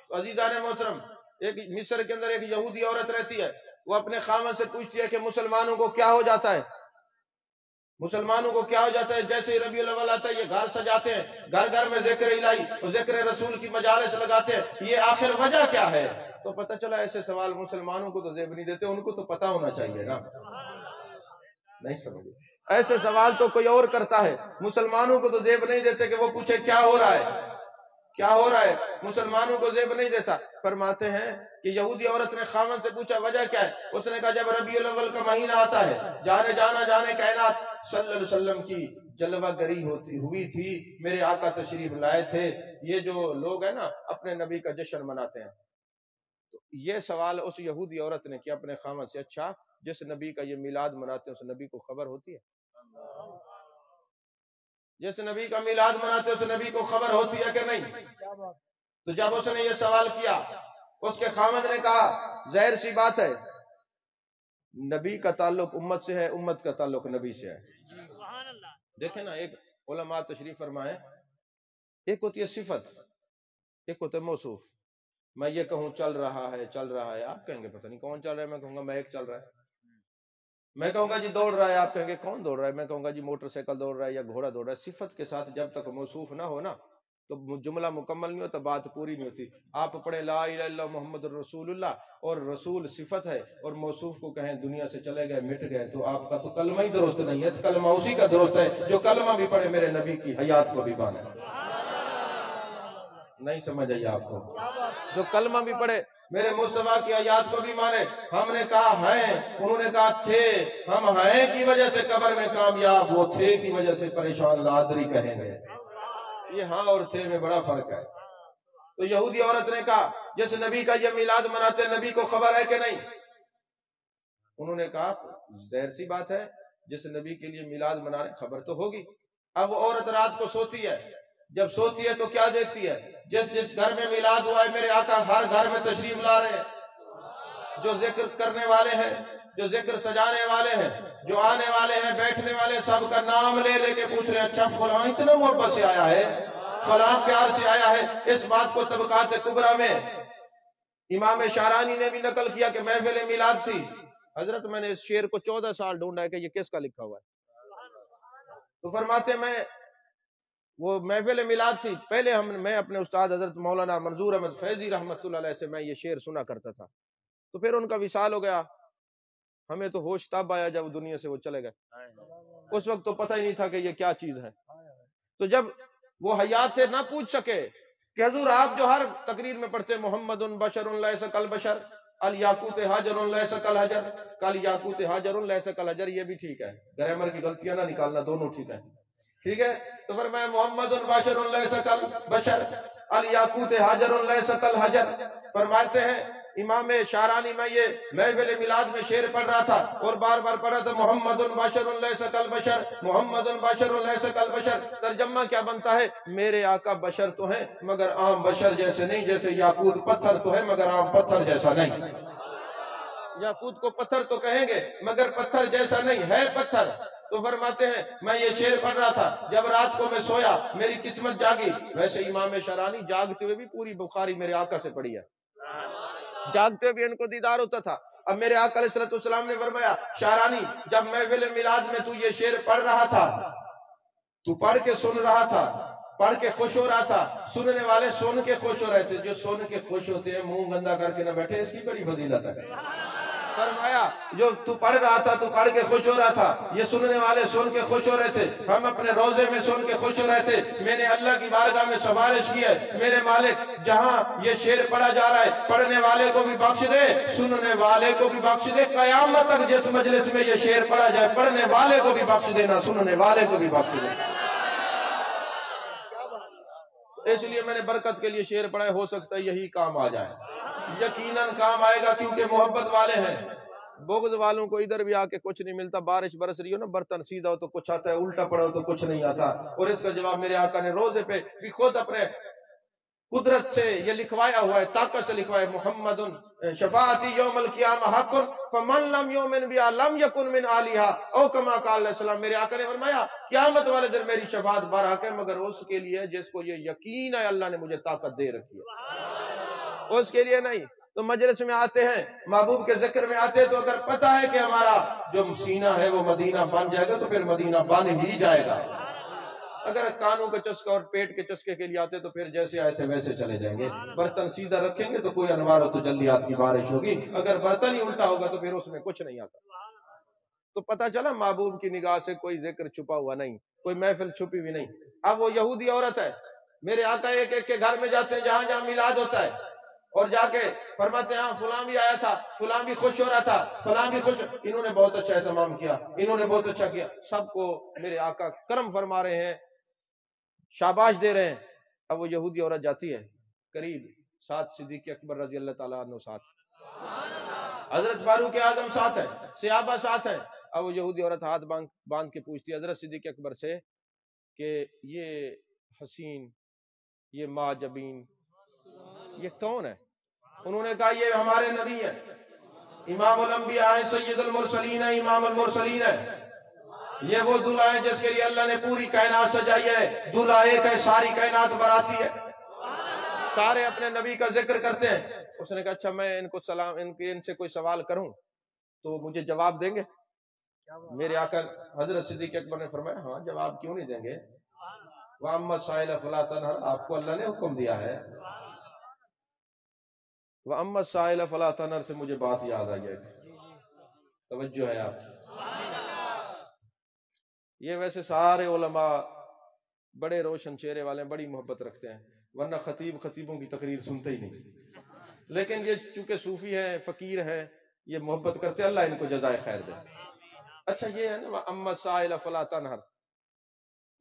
تو عزیزان محترم، ایک مصر کے اندر ایک یہودی عورت رہتی ہے، وہ اپنے خاوند سے پوچھتی ہے کہ مسلمانوں کو کیا ہو جاتا ہے، مسلمانوں کو کیا ہو جاتا ہے، جیسے ربیع الاول آتا ہے یہ گھر سجاتے ہیں، گھر گھر میں ذکر الہی اور ذکر رسول کی مجالس لگاتے ہیں، یہ آخر وجہ کیا ہے؟ تو پتہ چلا ایسے سوال مسلمانوں کو تو زیب نہیں دیتے، ان کو تو پتہ ہونا چاہیے نا، نہیں سمجھے، ایسے سوال تو کوئی اور کرتا ہے، مسلمانوں کو تو زیب نہیں دیتے کہ وہ پوچھے کیا ہو رہا ہے، کیا ہو رہا ہے، مسلمانوں کو زیب نہیں دیتا۔ فرماتے ہیں کہ یہودی عورت نے خاوند سے پوچھا وجہ کیا ہے، اس نے کہا جب ربیع الاول کا مہینہ آتا ہے، جانے کائنات صلی اللہ علیہ وسلم کی جلوہ گری ہوئی تھی، میرے آقا تشریف لائے تھے، یہ جو لوگ ہیں نا اپنے نبی کا جشن مناتے ہیں۔ تو یہ سوال اس یہودی عورت نے کیا اپنے خاوند سے، اچھا جس نبی کا یہ میلاد مناتے ہیں اس نبی کو خبر ہوتی ہے؟ جس نبی کا میلاد مناتے ہیں اس نبی کو خبر ہوتی ہے کہ نہیں؟ تو جب اس نے یہ سوال کیا، اس کے خاوند نے کہا ظاہر سی بات ہے، نبی کا تعلق امت سے ہے، امت کا تعلق نبی سے ہے۔ دیکھیں نا، ایک علماء تشریف فرمائے، ایک ہوتی ہے صفت، ایک ہوتا ہے موصوف۔ میں یہ کہوں چل رہا ہے، آپ کہیں گے پتہ نہیں کون چل رہا ہے، میں کہوں گا میں ایک چل رہا ہے، میں کہوں گا جی دوڑ رہا ہے، آپ کہیں گے کون دوڑ رہا ہے، میں کہوں گا جی موٹر سائیکل دوڑ رہا ہے یا گھوڑا دوڑ رہا ہے۔ صفت کے ساتھ جب تک موصوف نہ ہو نا تو جملہ مکمل نہیں ہوتا، بات پوری نہیں ہوتی۔ آپ پڑھیں لا الہ الا اللہ محمد الرسول اللہ، اور رسول صفت ہے اور موصوف کو کہیں دنیا سے چلے گئے مٹ گئے، تو آپ کا تو کلمہ ہی درست نہیں ہے، کلمہ اسی کا درست ہے جو کلمہ بھی پڑھے میرے نبی کی حیات کو بھی مانے۔ نہیں سمجھ آئی آپ کو؟ جو کلمہ بھی پڑھے میرے مصطفیٰ کی حیات کو بھی مانے۔ ہم نے کہا ہیں، انہوں نے کہا تھے، ہم ہیں کی وجہ سے قبر میں کامیاب، وہ تھے کی وجہ سے پریشان لادری کہیں گے۔ یہ ہاں اور تھے میں بڑا فرق ہے۔ تو یہودی عورت نے کہا جس نبی کا یہ میلاد مناتے نبی کو خبر ہے کہ نہیں؟ انہوں نے کہا ظاہر سی بات ہے، جس نبی کے لیے میلاد منا رہے خبر تو ہوگی۔ اب وہ عورت رات کو سوتی ہے، جب سوتی ہے تو کیا دیکھتی ہے؟ جس گھر میں میلاد ہوا ہے میرے آقا ہر گھر میں تشریف لا رہے ہیں، جو ذکر کرنے والے ہیں، جو ذکر سجانے والے ہیں، جو آنے والے ہیں بیٹھنے والے سب کا نام لے لے کے پوچھ رہے ہیں اچھا فلاں اتنا محبت سے آیا ہے، فلاں پیار سے آیا ہے۔ اس بات کو طبقات کبریٰ میں امام شارانی نے بھی نقل کیا کہ محفل میلاد تھی۔ حضرت میں نے اس شعر کو 14 سال ڈھونڈا ہے کہ یہ کس کا لکھا ہوا ہے، تو فرماتے میں وہ محفل میلاد تھی، پہلے میں اپنے استاد حضرت مولانا منظور احمد فیضی رحمت اللہ علیہ سے میں یہ شعر سنا کرتا تھا، تو پھر ان کا وصال ہو گیا، ہمیں تو ہوش تب آیا جب دنیا سے وہ چلے گئے، اس وقت تو پتہ ہی نہیں تھا کہ یہ کیا چیز ہے۔ تو جب وہ حیات تھے نہ پوچھ سکے کہ حضور آپ جو ہر تقریر میں پڑھتے محمد بشر لیس کالبشر الیاقوت حجر لیس کالحجر، کالیاقوت حجر لیس کالحجر، یہ بھی ٹھیک ہے، گرامر کی غلطیاں نہ نکالنا، دونوں ٹھیک ہے، ٹھیک ہے۔ تو فرمایا محمد بشر لیس کالبشر الیاقوت حجر لیس کالحجر۔ فرماتے ہیں امام شارانی میں یہ محفل میلاد میں شعر پڑھ رہا تھا اور بار بار پڑھا تھا محمد بشر لیس کالبشر، محمد بشر لیس کالبشر۔ ترجمہ کیا بنتا ہے؟ میرے آقا بشر تو ہیں مگر عام بشر جیسے نہیں، جیسے یاقوت پتھر تو ہے مگر عام پتھر جیسا نہیں۔ یاقوت کو پتھر تو کہیں گے مگر پتھر جیسا نہیں ہے، پتھر۔ تو فرماتے ہیں میں یہ شعر پڑھ رہا تھا، جب رات کو میں سویا میری قسمت جاگی۔ ویسے امام شارانی جاگتے ہوئے بھی پوری بخاری میرے آقا سے پڑھی ہے، جاگتے ہوئے بھی ان کو دیدار ہوتا تھا۔ اب میرے آقا علیہ السلام نے فرمایا شارانی جب محفل میلاد میں تو یہ شعر پڑھ رہا تھا، تو پڑھ کے سن رہا تھا، پڑھ کے خوش ہو رہا تھا، سننے والے سن کے خوش ہو رہے تھے، جو سن کے خوش ہوتے ہیں منہ گندا کر کے نہ بیٹھے، اس کی بڑی فضیلت ہے۔ فرمایا جو تو پڑھ رہا تھا تو پڑھ کے خوش ہو رہا تھا، یہ سننے والے سن کے خوش ہو رہے تھے، ہم اپنے روزے میں سن کے خوش ہو رہے تھے۔ میں نے اللہ کی بارگاہ میں سفارش کی ہے میرے مالک جہاں یہ شعر پڑھا جا رہا ہے پڑھنے والے کو بھی بخش دے، سننے والے کو بھی بخش دے، قیامت تک جس مجلس میں یہ شعر پڑھا جائے پڑھنے والے کو بھی بخش دینا، سننے والے کو بھی بخش دینا۔ اس لیے میں نے برکت کے لیے شعر پڑھا ہے، ہو سکتا ہے یہی کام آ جائے، یقیناً کام آئے گا کیونکہ محبت والے ہیں۔ بغض والوں کو ادھر بھی آ کے کچھ نہیں ملتا، بارش برس رہی ہو نا برتن سیدھا ہو تو کچھ آتا ہے، الٹا پڑا ہو تو کچھ نہیں آتا، اور اس کا جواب میرے آقا نے روزے پہ بھی خود اپنے قدرت سے یہ لکھوایا ہوا ہے، طاقت سے لکھوایا ہے، محمد شفاعتی یوم القیامہ حق فمن لم یؤمن بها لم یکن من آلہا او کما قال علیہ السلام۔ میرے آقا نے فرمایا قیامت والے دن میری شفاعت برحق ہے مگر اس کے لیے جس کو یہ یقین ہے اللہ نے مجھے طاقت دے رکھی ہے، اس کے لیے نہیں۔ تو مجلس میں آتے ہیں، محبوب کے ذکر میں آتے ہیں، تو اگر پتہ ہے کہ ہمارا جو سینہ ہے وہ مدینہ بن جائے گا تو پھر مدینہ بن ہی جائے گا۔ اگر کانوں کے چسکے اور پیٹ کے چسکے کے لیے آتے تو پھر جیسے آئے تھے ویسے چلے جائیں گے۔ برتن سیدھا رکھیں گے تو کوئی انوار و تجلیات کی بارش ہوگی، اگر برتن ہی الٹا ہوگا تو پھر اس میں کچھ نہیں آتا۔ تو پتہ چلا محبوب کی نگاہ سے کوئی ذکر چھپا ہوا نہیں، کوئی محفل چھپی ہوئی نہیں۔ اب وہ یہودی عورت ہے، میرے آقا ایک ایک کے گھر میں جاتے ہیں جہاں جہاں میلاد ہوتا ہے، اور جا کے فرماتے ہیں ہاں فلاں بھی آیا تھا، فلاں بھی خوش ہو رہا تھا، فلاں بھی خوش، انہوں نے بہت اچھا اہتمام کیا، انہوں نے بہت اچھا کیا، سب کو میرے آقا کرم فرما رہے ہیں، شاباش دے رہے ہیں۔ اب وہ یہودی عورت جاتی ہے قریب، ساتھ صدیق اکبر رضی اللہ تعالیٰ عنہ ساتھ، حضرت فاروق اعظم ساتھ ہے، صحابہ ساتھ ہیں۔ اب وہ یہودی عورت ہاتھ باندھ کے پوچھتی ہے حضرت صدیق اکبر سے کہ یہ حسین، یہ ماجبین، یہ کون ہے؟ انہوں نے کہا یہ ہمارے نبی ہیں، امام الانبیاء ہیں، سید المرسلین ہیں، امام المرسلین ہیں، یہ وہ دلہا ہے جس کے لیے اللہ نے پوری کائنات سجائی ہے، دلہا ایک ہے ساری کائنات براتی ہے، سارے اپنے نبی کا ذکر کرتے ہیں۔ اس نے کہا اچھا میں ان سے کوئی سوال کروں تو مجھے جواب دیں گے؟ میرے آقا حضرت صدیق اکبر نے فرمایا ہاں جواب کیوں نہیں دیں گے، وَأَمَّا السَّائِلَ فَلَا تَنْهَرْ، آپ کو اللہ نے حکم دیا ہے، وَأَمَّا السَّائِلَ فَلَا تَنْهَرْ سے مجھے بات یاد آئی ہے، توجہ ہے آپ۔ یہ ویسے سارے علماء بڑے روشن چہرے والے ہیں، بڑی محبت رکھتے ہیں، ورنہ خطیبوں کی تقریر سنتے ہی نہیں، لیکن یہ چونکہ صوفی ہیں، فقیر ہیں، یہ محبت کرتے ہیں، اللہ ان کو جزائے خیر دے۔ اچھا یہ ہے نا وَأَمَّا السَّائِلَ فَلَا تَنْهَرْ،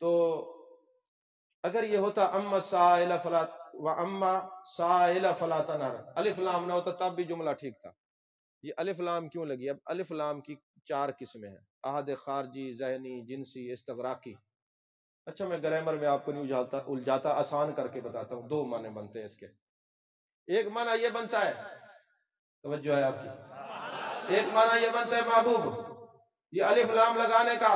تو اگر یہ ہوتا اما سائل فلا وَأَمَّا سَائِلَ فَلَا تَنْهَرْ، الف لام نہ ہوتا تب بھی جملہ ٹھیک تھا۔ یہ الف لام کیوں لگی؟ اب الف لام کی 4 قسمیں ہیں، احد خارجی، ذہنی، جنسی، استغراقی۔ اچھا میں گرامر میں آپ کو نہیں الجھاتا، آسان کر کے بتاتا ہوں، 2 معنی بنتے ہیں اس کے۔ ایک معنی یہ بنتا ہے، توجہ ہے آپ کی، ایک معنی یہ بنتا ہے محبوب، یہ الف لام لگانے کا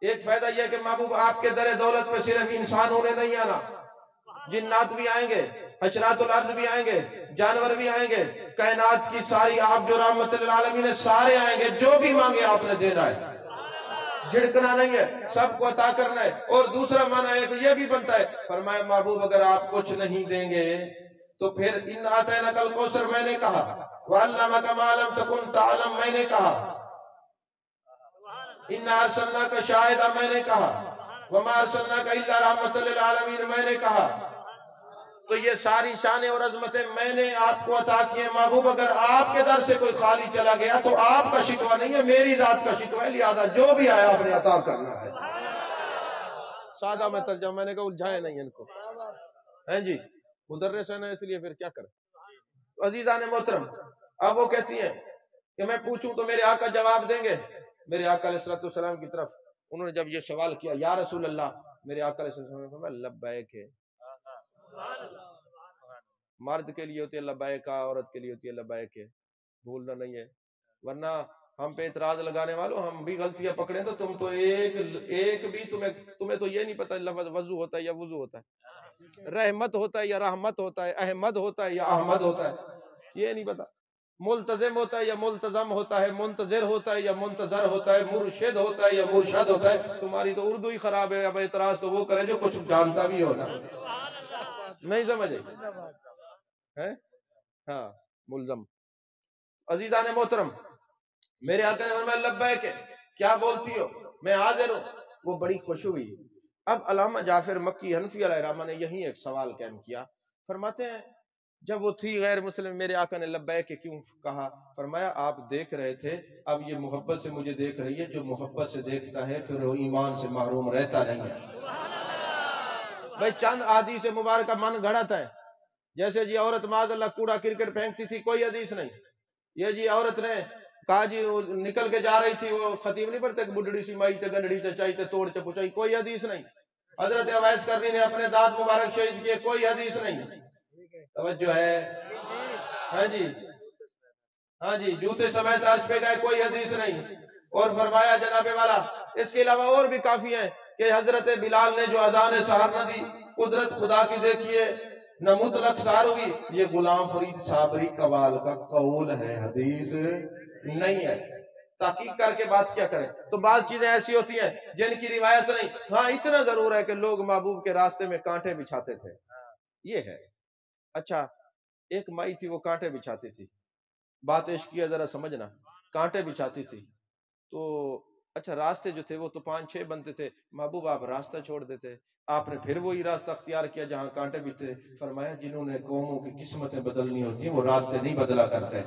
ایک فائدہ یہ کہ محبوب آپ کے در دولت پہ صرف انسان ہونے نہیں آنا، جنات بھی آئیں گے، حشرات الارض بھی آئیں گے، جانور بھی آئیں گے، کائنات کی ساری آپ جو رحمت للعالمین ہے سارے آئیں گے، جو بھی مانگے آپ نے دینا ہے، جھڑکنا نہیں ہے، سب کو عطا کرنا ہے۔ اور دوسرا معنی ہے کہ یہ بھی بنتا ہے، فرمایا محبوب اگر آپ کچھ نہیں دیں گے تو پھر ان اعطیناک الکوثر میں نے کہا، وعلمک ما لم تکن تعلم میں نے کہا، اِنَّا أَرْسَلْنَاكَ شَاهِدًا میں نے کہا، وَمَا أَرْسَلْنَاكَ إِلَّا رَحْمَةً لِلْعَالَمِينَ میں نے کہا۔ تو یہ ساری شانیں اور عظمتیں میں نے آپ کو عطا کی ہیں محبوب، اگر آپ کے در سے کوئی خالی چلا گیا تو آپ کا شکوہ نہیں ہے، میری ذات کا شکوہ ہے، لہذا جو بھی آیا آپ نے عطا کرنا ہے۔ سادہ میں ترجمہ، میں نے کہا الجھائیں نہیں ان کو، ہیں جی مدرس ہے نا، اس لیے پھر کیا کریں۔ عزیزان محترم، اب وہ کہتی ہیں کہ میں پوچھوں تو میرے آقا جواب دیں گے؟ میرے آقا علیہ السلام کی طرف انہوں نے جب یہ سوال کیا، یا رسول اللہ، میرے آقا علیہ السلام نے فرمایا لبیک ہے۔ مرد کے لیے ہوتی ہے لبیک، عورت کے لیے ہوتی ہے لبیک ہے، بھولنا نہیں ہے، ورنہ ہم پہ اعتراض لگانے والوں ہم بھی غلطیاں پکڑیں تو تم تو ایک بھی تمہیں تو یہ نہیں پتہ لفظ وضو ہوتا ہے یا وضو ہوتا ہے، رحمت ہوتا ہے یا رحمت ہوتا ہے، احمد ہوتا ہے یا احمد ہوتا ہے، یہ نہیں پتہ، ملتزم ہوتا ہے یا ملتزم ہوتا ہے، منتظر ہوتا ہے یا منتظر ہوتا ہے، مرشد ہوتا ہے یا مرشد ہوتا ہے۔ تمہاری تو اردو ہی خراب ہے، اب اعتراض تو وہ کرے جو کچھ جانتا بھی ہونا، نہیں سمجھے ہیں؟ ہاں ملزم۔ عزیزان محترم، میرے آقا نے فرمایا لبیک ہے، کیا بولتی ہو، میں حاضر ہوں۔ وہ بڑی خوش ہوئی۔ اب علامہ جعفر مکی حنفی علیہ الرحمہ نے یہی ایک سوال قائم کیا، فرماتے ہیں جب وہ تھی غیر مسلم، میرے آقا نے لبیک کیوں کہا؟ فرمایا آپ دیکھ رہے تھے، اب یہ محبت سے مجھے دیکھ رہی ہے، جو محبت سے دیکھتا ہے پھر وہ ایمان سے محروم رہتا نہیں ہے۔ بھئی چند حدیث مبارکہ من گھڑت ہے، جیسے جی عورت معاذ اللہ کوڑا کرکٹ پھینکتی تھی، کوئی حدیث نہیں۔ یہ جی عورت نے کہا جی نکل کے جا رہی تھی، وہ خطیب نہیں پڑھتے کہ بڈڑی سی مائی تے گنڈڑی تے چائی تے توڑ تے پچائی، کوئی حدیث نہیں۔ حضرت اویس کرنی نے اپنے دانت مبارک شہید کیے، کوئی حدیث نہیں۔ توجہ ہے؟ ہاں جی، ہاں جی، جوتے سمیت عرش پہ گئے، کوئی حدیث نہیں۔ اور فرمایا جناب والا اس کے علاوہ اور بھی کافی ہیں کہ حضرت بلال نے جو اذان سحر نہ دی، قدرت خدا کی دیکھیے، نہ مطلق سحر ہوئی، یہ غلام فرید صابری قوال کا قول ہے، حدیث نہیں ہے۔ تحقیق کر کے بات کیا کریں۔ تو بعض چیزیں ایسی ہوتی ہیں جن کی روایت نہیں، ہاں اتنا ضرور ہے کہ لوگ محبوب کے راستے میں کانٹے بچھاتے تھے، یہ ہے۔ اچھا ایک مائی تھی، وہ کانٹے بچھاتی تھی، بات عشقیہ ذرا سمجھنا، کانٹے بچھاتی تھی تو اچھا راستے جو تھے وہ تو 5-6 بنتے تھے، محبوب آپ راستہ چھوڑ دیتے، آپ نے پھر وہی راستہ اختیار کیا جہاں کانٹے بچھتے۔ فرمایا جنہوں نے قوموں کی قسمتیں بدلنی ہوتی ہیں وہ راستے نہیں بدلا کرتے۔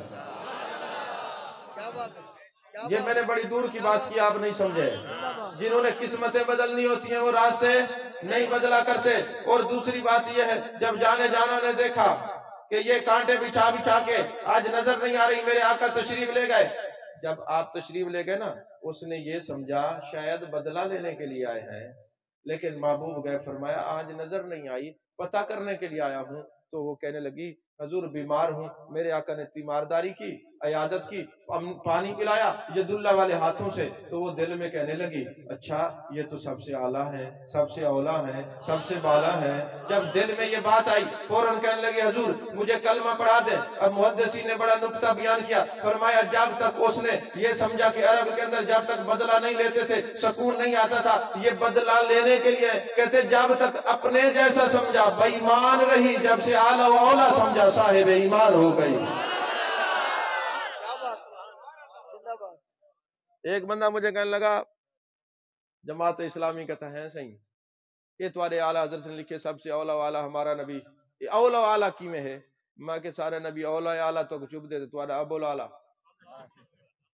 یہ میں نے بڑی دور کی بات کی، آپ نہیں سمجھے۔ جنہوں نے قسمتیں بدلنی ہوتی ہیں وہ راستے نہیں بدلا کرتے۔ اور دوسری بات یہ ہے، جب جانے جانا نے دیکھا کہ یہ کانٹے بچھا بچھا کے آج نظر نہیں آ رہی، میرے آقا تشریف لے گئے۔ جب آپ تشریف لے گئے نا، اس نے یہ سمجھا شاید بدلہ لینے کے لیے آئے ہیں، لیکن محبوب گئے، فرمایا آج نظر نہیں آئی، پتہ کرنے کے لیے آیا ہوں۔ تو وہ کہنے لگی حضور بیمار ہوں، میرے آقا نے تیمارداری کی، عیادت کی، پانی پلایا ید اللہ والے ہاتھوں سے۔ تو وہ دل میں کہنے لگی اچھا یہ تو سب سے اعلیٰ ہے، سب سے اولا ہے، سب سے بالا ہے۔ جب دل میں یہ بات آئی فوراً کہنے لگی حضور مجھے کلمہ پڑھا دیں۔ اب محدثین نے بڑا نکتہ بیان کیا، فرمایا جب تک اس نے یہ سمجھا کہ عرب کے اندر جب تک بدلہ نہیں لیتے تھے سکون نہیں آتا تھا، یہ بدلہ لینے کے لیے کہتے جب تک اپنے جیسا سمجھا بے ایمان رہی، جب سے اعلیٰ و اولا سمجھا صاحب ایمان ہو گئی۔ ایک بندہ مجھے کہنے لگا جماعت اسلامی کہتا ہے صحیح، یہ تمہارے اعلیٰ حضرت نے لکھے سب سے اولا والا ہمارا نبی، یہ اولا والا کی میں ہے؟ میں کہ سارے نبی اولا اعلیٰ تو چپ دے دے، تمہارا ابو الاعلیٰ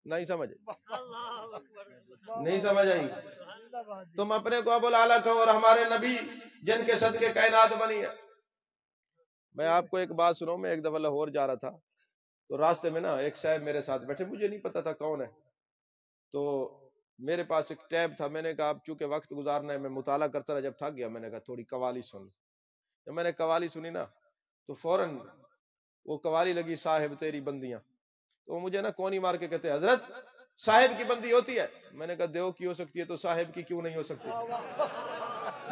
نہیں سمجھ، نہیں سمجھ آئی؟ تم اپنے کو ابو الاعلیٰ کہو اور ہمارے نبی جن کے صدقے کائنات بنی ہے۔ میں آپ کو ایک بات سنوں، میں ایک دفعہ لاہور جا رہا تھا تو راستے میں نا ایک صاحب میرے ساتھ بیٹھے، مجھے نہیں پتا تھا کون ہے، تو میرے پاس ایک ٹیب تھا، میں نے کہا اب چونکہ وقت گزارنا ہے میں مطالعہ کرتا رہا، جب تھک گیا میں نے کہا تھوڑی قوالی سن۔ جب میں نے قوالی سنی نا تو فوراً وہ قوالی لگی صاحب تیری بندیاں، تو مجھے نا کونی مار کے کہتے حضرت صاحب کی بندی ہوتی ہے؟ میں نے کہا دیو کی ہو سکتی ہے تو صاحب کی کیوں نہیں ہو سکتی؟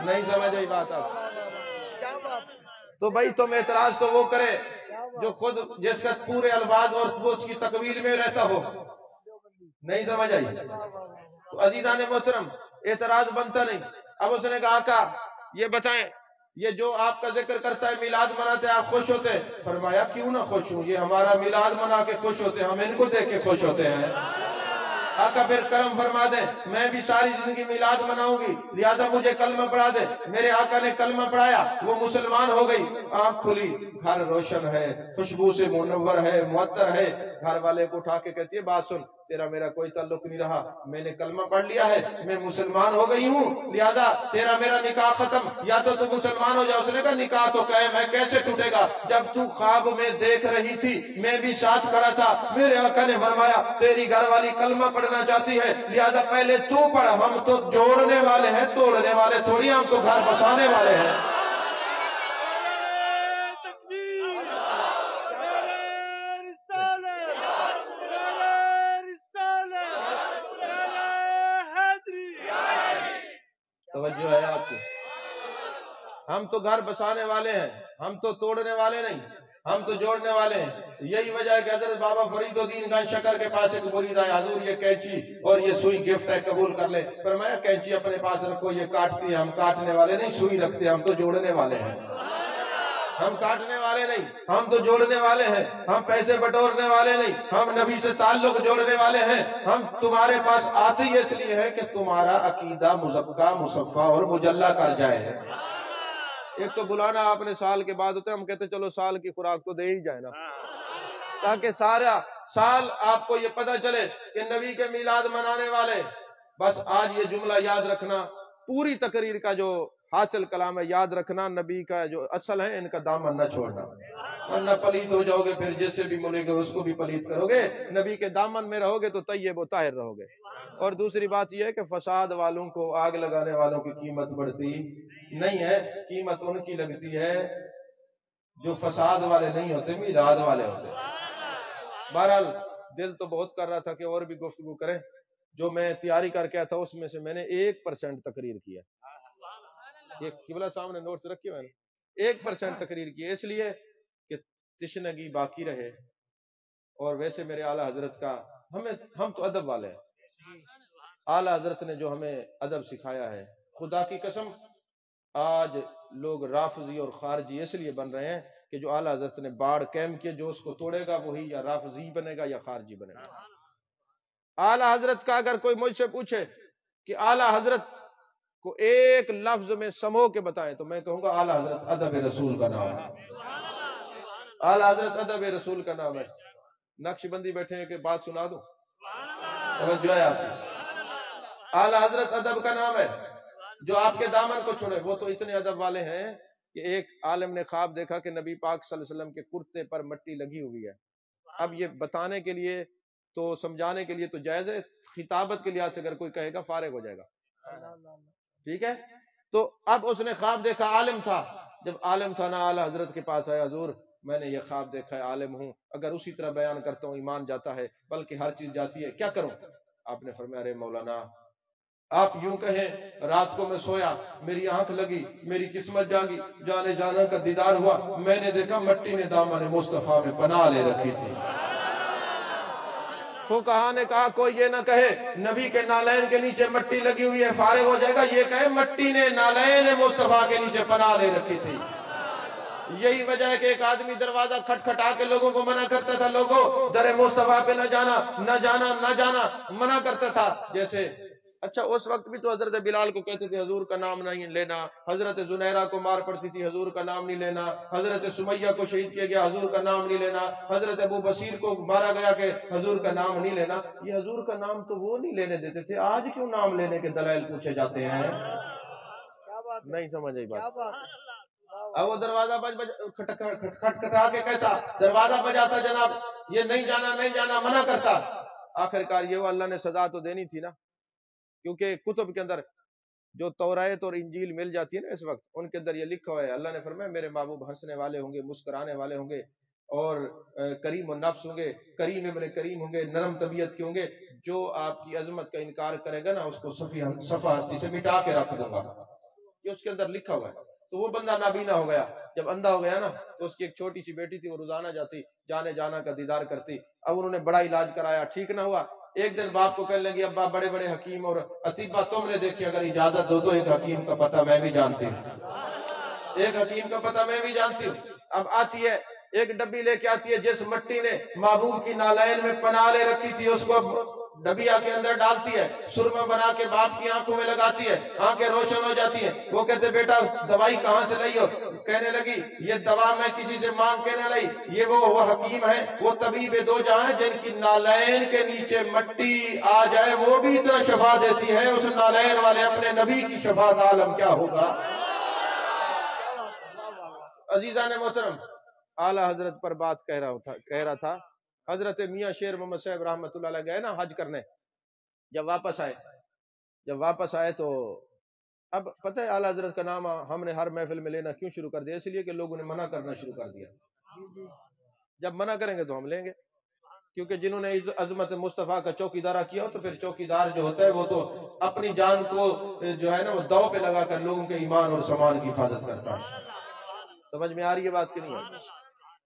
نہیں سمجھ آئی بات آپ؟ تو بھائی تم اعتراض تو وہ کرے جو خود جس کا پورے الفاظ اور وہ اس کی تکویر میں رہتا ہو. نہیں سمجھ آئی؟ تو عزیزان محترم اعتراض بنتا نہیں. اب اس نے کہا آقا یہ بتائیں یہ جو آپ کا ذکر کرتا ہے میلاد مناتے آپ خوش ہوتے ہیں؟ فرمایا کیوں نہ خوش ہوں، یہ ہمارا میلاد منا کے خوش ہوتے ہیں، ہم ان کو دیکھ کے خوش ہوتے ہیں. آقا پھر کرم فرما دیں میں بھی ساری زندگی میلاد مناؤں گی، لہذا مجھے کلمہ پڑھا دیں. میرے آقا نے کلمہ پڑھایا، وہ مسلمان ہو گئی، آنکھ کھلی، گھر روشن ہے، خوشبو سے منور ہے، معطر ہے. گھر والے کو اٹھا کے کہتی ہے بات سن، تیرا میرا کوئی تعلق نہیں رہا، میں نے کلمہ پڑھ لیا ہے، میں مسلمان ہو گئی ہوں، لہذا تیرا میرا نکاح ختم، یا تو مسلمان ہو جا. اس نے کہا نکاح تو قائم ہے، کیسے ٹوٹے گا؟ جب تو خواب میں دیکھ رہی تھی میں بھی ساتھ کھڑا تھا. میرے آقا نے فرمایا تیری گھر والی کلمہ پڑھنا چاہتی ہے، لہذا پہلے تو پڑھ، ہم تو جوڑنے والے ہیں، توڑنے والے تھوڑی، ہم تو گھر بسانے والے ہیں. توجہ ہے آپ کی؟ ہم تو گھر بسانے والے ہیں، ہم تو توڑنے والے نہیں، ہم تو جوڑنے والے ہیں. یہی وجہ ہے کہ حضرت بابا فرید الدین گنج شکر کے پاس ایک مرید آیا، حضور یہ کینچی اور یہ سوئی گفٹ ہے، قبول کر لے. فرمایا کینچی اپنے پاس رکھو، یہ کاٹتی ہے، ہم کاٹنے والے نہیں، سوئی رکھتے ہم تو جوڑنے والے ہیں. ہم کاٹنے والے نہیں، ہم تو جوڑنے والے ہیں. ہم پیسے بٹورنے والے نہیں، ہم نبی سے تعلق جوڑنے والے ہیں. ہم تمہارے پاس آتے ہی اس لیے ہے کہ تمہارا عقیدہ مزکا مصفا اور مجلہ کر جائے. ایک تو بلانا آپ نے سال کے بعد ہوتا ہے، ہم کہتے ہیں چلو سال کی خوراک تو دے ہی جائے نا، تاکہ سارا سال آپ کو یہ پتہ چلے کہ نبی کے میلاد منانے والے. بس آج یہ جملہ یاد رکھنا، پوری تقریر کا جو حاصل کلام ہے یاد رکھنا، نبی کا جو اصل ہے ان کا دامن نہ چھوڑنا، ورنہ پلیت ہو جاؤ گے، پھر جس سے بھی ملے گے اس کو بھی پلیت کرو گے. نبی کے دامن میں رہو گے تو طیب و طاہر رہو گے. اور دوسری بات یہ ہے کہ فساد والوں کو، آگ لگانے والوں کی قیمت بڑھتی نہیں ہے، قیمت ان کی لگتی ہے جو فساد والے نہیں ہوتے، میلاد والے ہوتے. بہرحال دل تو بہت کر رہا تھا کہ اور بھی گفتگو کریں. جو میں تیاری کر کے آیا تھا اس میں سے میں نے 1% تقریر کیا. یہ قبلہ سامنے نوٹس رکھے ہوئے ہیں، 1% تقریر کی، اس لیے کہ تشنگی باقی رہے. اور ویسے میرے اعلیٰ حضرت کا ہم تو ادب والے ہیں. اعلیٰ حضرت نے جو ہمیں ادب سکھایا ہے، خدا کی قسم آج لوگ رافضی اور خارجی اس لیے بن رہے ہیں کہ جو اعلیٰ حضرت نے باڑ قائم کیے، جو اس کو توڑے گا وہی یا رافضی بنے گا یا خارجی بنے گا. اعلیٰ حضرت کا اگر کوئی مجھ سے پوچھے کہ اعلیٰ حضرت کو ایک لفظ میں سمو کے بتائیں تو میں کہوں گا اعلیٰ حضرت ادب رسول کا نام ہے. اعلیٰ حضرت ادب رسول کا نام ہے. نقش بندی بیٹھے ہیں کہ بات سنا دوں؟ توجہ ہے آپ کی؟ اعلیٰ حضرت ادب کا نام ہے. جو آپ کے دامن کو چھوڑے وہ تو اتنے ادب والے ہیں کہ ایک عالم نے خواب دیکھا کہ نبی پاک صلی اللہ علیہ وسلم کے کرتے پر مٹی لگی ہوئی ہے. اب یہ بتانے کے لیے تو سمجھانے کے لیے تو جائز ہے، خطابت کے لحاظ سے اگر کوئی کہے گا فارغ ہو جائے گا. ٹھیک ہے؟ تو اب اس نے خواب دیکھا، عالم تھا. جب عالم تھا نا اعلیٰ حضرت کے پاس آیا، حضور میں نے یہ خواب دیکھا ہے، عالم ہوں، اگر اسی طرح بیان کرتا ہوں ایمان جاتا ہے بلکہ ہر چیز جاتی ہے، کیا کروں؟ آپ نے فرمایا ارے مولانا آپ یوں کہیں رات کو میں سویا، میری آنکھ لگی، میری قسمت جاگی، جانے جانا کا دیدار ہوا، میں نے دیکھا مٹی نے دامن مصطفیٰ میں پناہ لے رکھی تھی. فقہا نے کہا کوئی یہ نہ کہے نبی کے نالین کے نیچے مٹی لگی ہوئی ہے فارغ ہو جائے گا، یہ کہے مٹی نے نالین مصطفیٰ کے نیچے پناہ لے رکھی تھی. یہی وجہ ہے کہ ایک آدمی دروازہ کھٹکھٹا کے لوگوں کو منع کرتا تھا، لوگوں در مصطفیٰ پہ نہ جانا، نہ جانا، نہ جانا، منع کرتا تھا. جیسے اچھا اس وقت بھی تو حضرت بلال کو کہتے تھے حضور کا نام نہیں لینا، حضرت زنیرہ کو مار پڑتی تھی حضور کا نام نہیں لینا، حضرت سمیہ کو شہید کیا گیا حضور کا نام نہیں لینا، حضرت ابو بصیر کو مارا گیا کہ حضور کا نام نہیں لینا. یہ حضور کا نام تو وہ نہیں لینے دیتے تھے، آج کیوں نام لینے کے دلائل پوچھے جاتے ہیں؟ نہیں سمجھ آئی بات. اب وہ دروازہ کھٹکھٹا کے کہتا، دروازہ بجاتا جناب یہ نہیں جانا نہیں جانا، منع کرتا. آخر کار یہ اللہ نے سزا تو دینی تھی نا، کیونکہ کتب کے اندر جو توریت اور انجیل مل جاتی ہے نا اس وقت، ان کے اندر یہ لکھا ہوا ہے، اللہ نے فرمایا میرے محبوب ہنسنے والے ہوں گے، مسکرانے والے ہوں گے، اور کریم النفس ہوں گے، کریم ابن کریم ہوں گے، نرم طبیعت کے ہوں گے. جو آپ کی عظمت کا انکار کرے گا نا اس کو صفحہ ہستی سے مٹا کے رکھ دوں گا، یہ اس کے اندر لکھا ہوا ہے۔ تو وہ بندہ نابینا ہو گیا، جب اندھا ہو گیا نا تو اس کی ایک چھوٹی سی بیٹی تھی، وہ روزانہ جاتی جانا کا دیدار کرتی۔ اب انہوں نے بڑا علاج کرایا، ٹھیک نہ ہوا۔ ایک دن باپ کو کہنے لگی ابا بڑے بڑے حکیم اور اطباء تم نے دیکھے، اگر اجازت دو تو ایک حکیم کا پتہ میں بھی جانتی ہوں، ایک حکیم کا پتہ میں بھی جانتی ہوں۔ اب آتی ہے ایک ڈبی لے کے آتی ہے، جس مٹی نے معبود کی نالین میں پناہ لے رکھی تھی اس کو ڈبیا کے اندر ڈالتی ہے، سرما بنا کے باپ کی آنکھوں میں لگاتی ہے، آنکھیں روشن ہو جاتی ہیں۔ وہ کہتے بیٹا دوائی کہاں سے لائی ہو؟ کہنے لگی یہ دوا میں کسی سے مانگ کے نہ لائی، یہ وہ حکیم ہے، وہ طبیب دو جہاں ہیں جن کی نالین کے نیچے مٹی آ جائے وہ بھی اتنا شفا دیتی ہے، اس نالین والے اپنے نبی کی شفا کا عالم کیا ہوگا۔ عزیزان محترم، اعلیٰ حضرت پر بات کہہ رہا تھا۔ حضرت میاں شیر محمد صاحب رحمۃ اللہ علیہ گئے نا حج کرنے، جب واپس آئے تو اب پتہ ہے اعلیٰ حضرت کا نام ہم نے ہر محفل میں لینا کیوں شروع کر دیا؟ اس لیے کہ لوگوں نے منع کرنا شروع کر دیا۔ جب منع کریں گے تو ہم لیں گے، کیونکہ جنہوں نے عظمت مصطفیٰ کا چوکیدارہ کیا ہو تو پھر چوکیدار جو ہوتا ہے وہ تو اپنی جان کو جو ہے نا وہ دو پہ لگا کر لوگوں کے ایمان اور سامان کی حفاظت کرتا ہے۔ سمجھ میں آ رہی ہے بات کہ نہیں ہے؟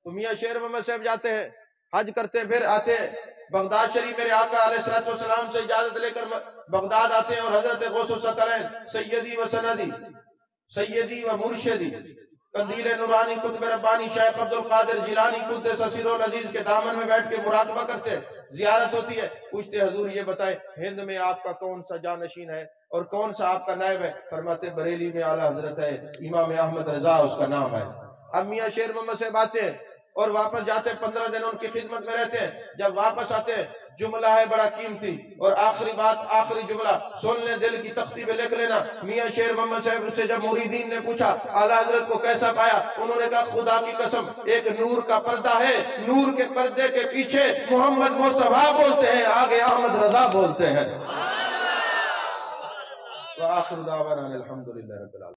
تو میاں شیر محمد صاحب جاتے ہیں، حج کرتے ہیں، پھر آتے ہیں بغداد شریف، میرے آقا علیہ السلام سے اجازت لے کر بغداد آتے ہیں، اور حضرت غوث الثقلین سیدی و سندی، سیدی و مرشدی، قندیل نورانی قطب ربانی شیخ عبد القادر جیلانی قدس سرہ العزیز کے دامن میں بیٹھ کے مراقبہ کرتے ہیں۔ زیارت ہوتی ہے، پوچھتے حضور یہ بتائیں ہند میں آپ کا کون سا جانشین ہے اور کون سا آپ کا نائب ہے؟ فرماتے بریلی میں اعلیٰ حضرت ہے، امام احمد رضا اس کا نام ہے۔ اب میاں شیر محمد صاحب آتے ہیں اور واپس جاتے ہیں، 15 دن ان کی خدمت میں رہتے ہیں۔ جب واپس آتے ہیں جملہ ہے بڑا قیمتی، اور آخری بات، آخری جملہ سن لیں، دل کی تختی پہ لکھ لینا۔ میاں شیر محمد صاحب سے جب مریدین نے پوچھا اعلیٰ حضرت کو کیسا پایا، انہوں نے کہا خدا کی قسم ایک نور کا پردہ ہے، نور کے پردے کے پیچھے محمد مصطفیٰ بولتے ہیں، آگے احمد رضا بولتے ہیں۔ وآخر دعوانا الحمدللہ رب العالمین۔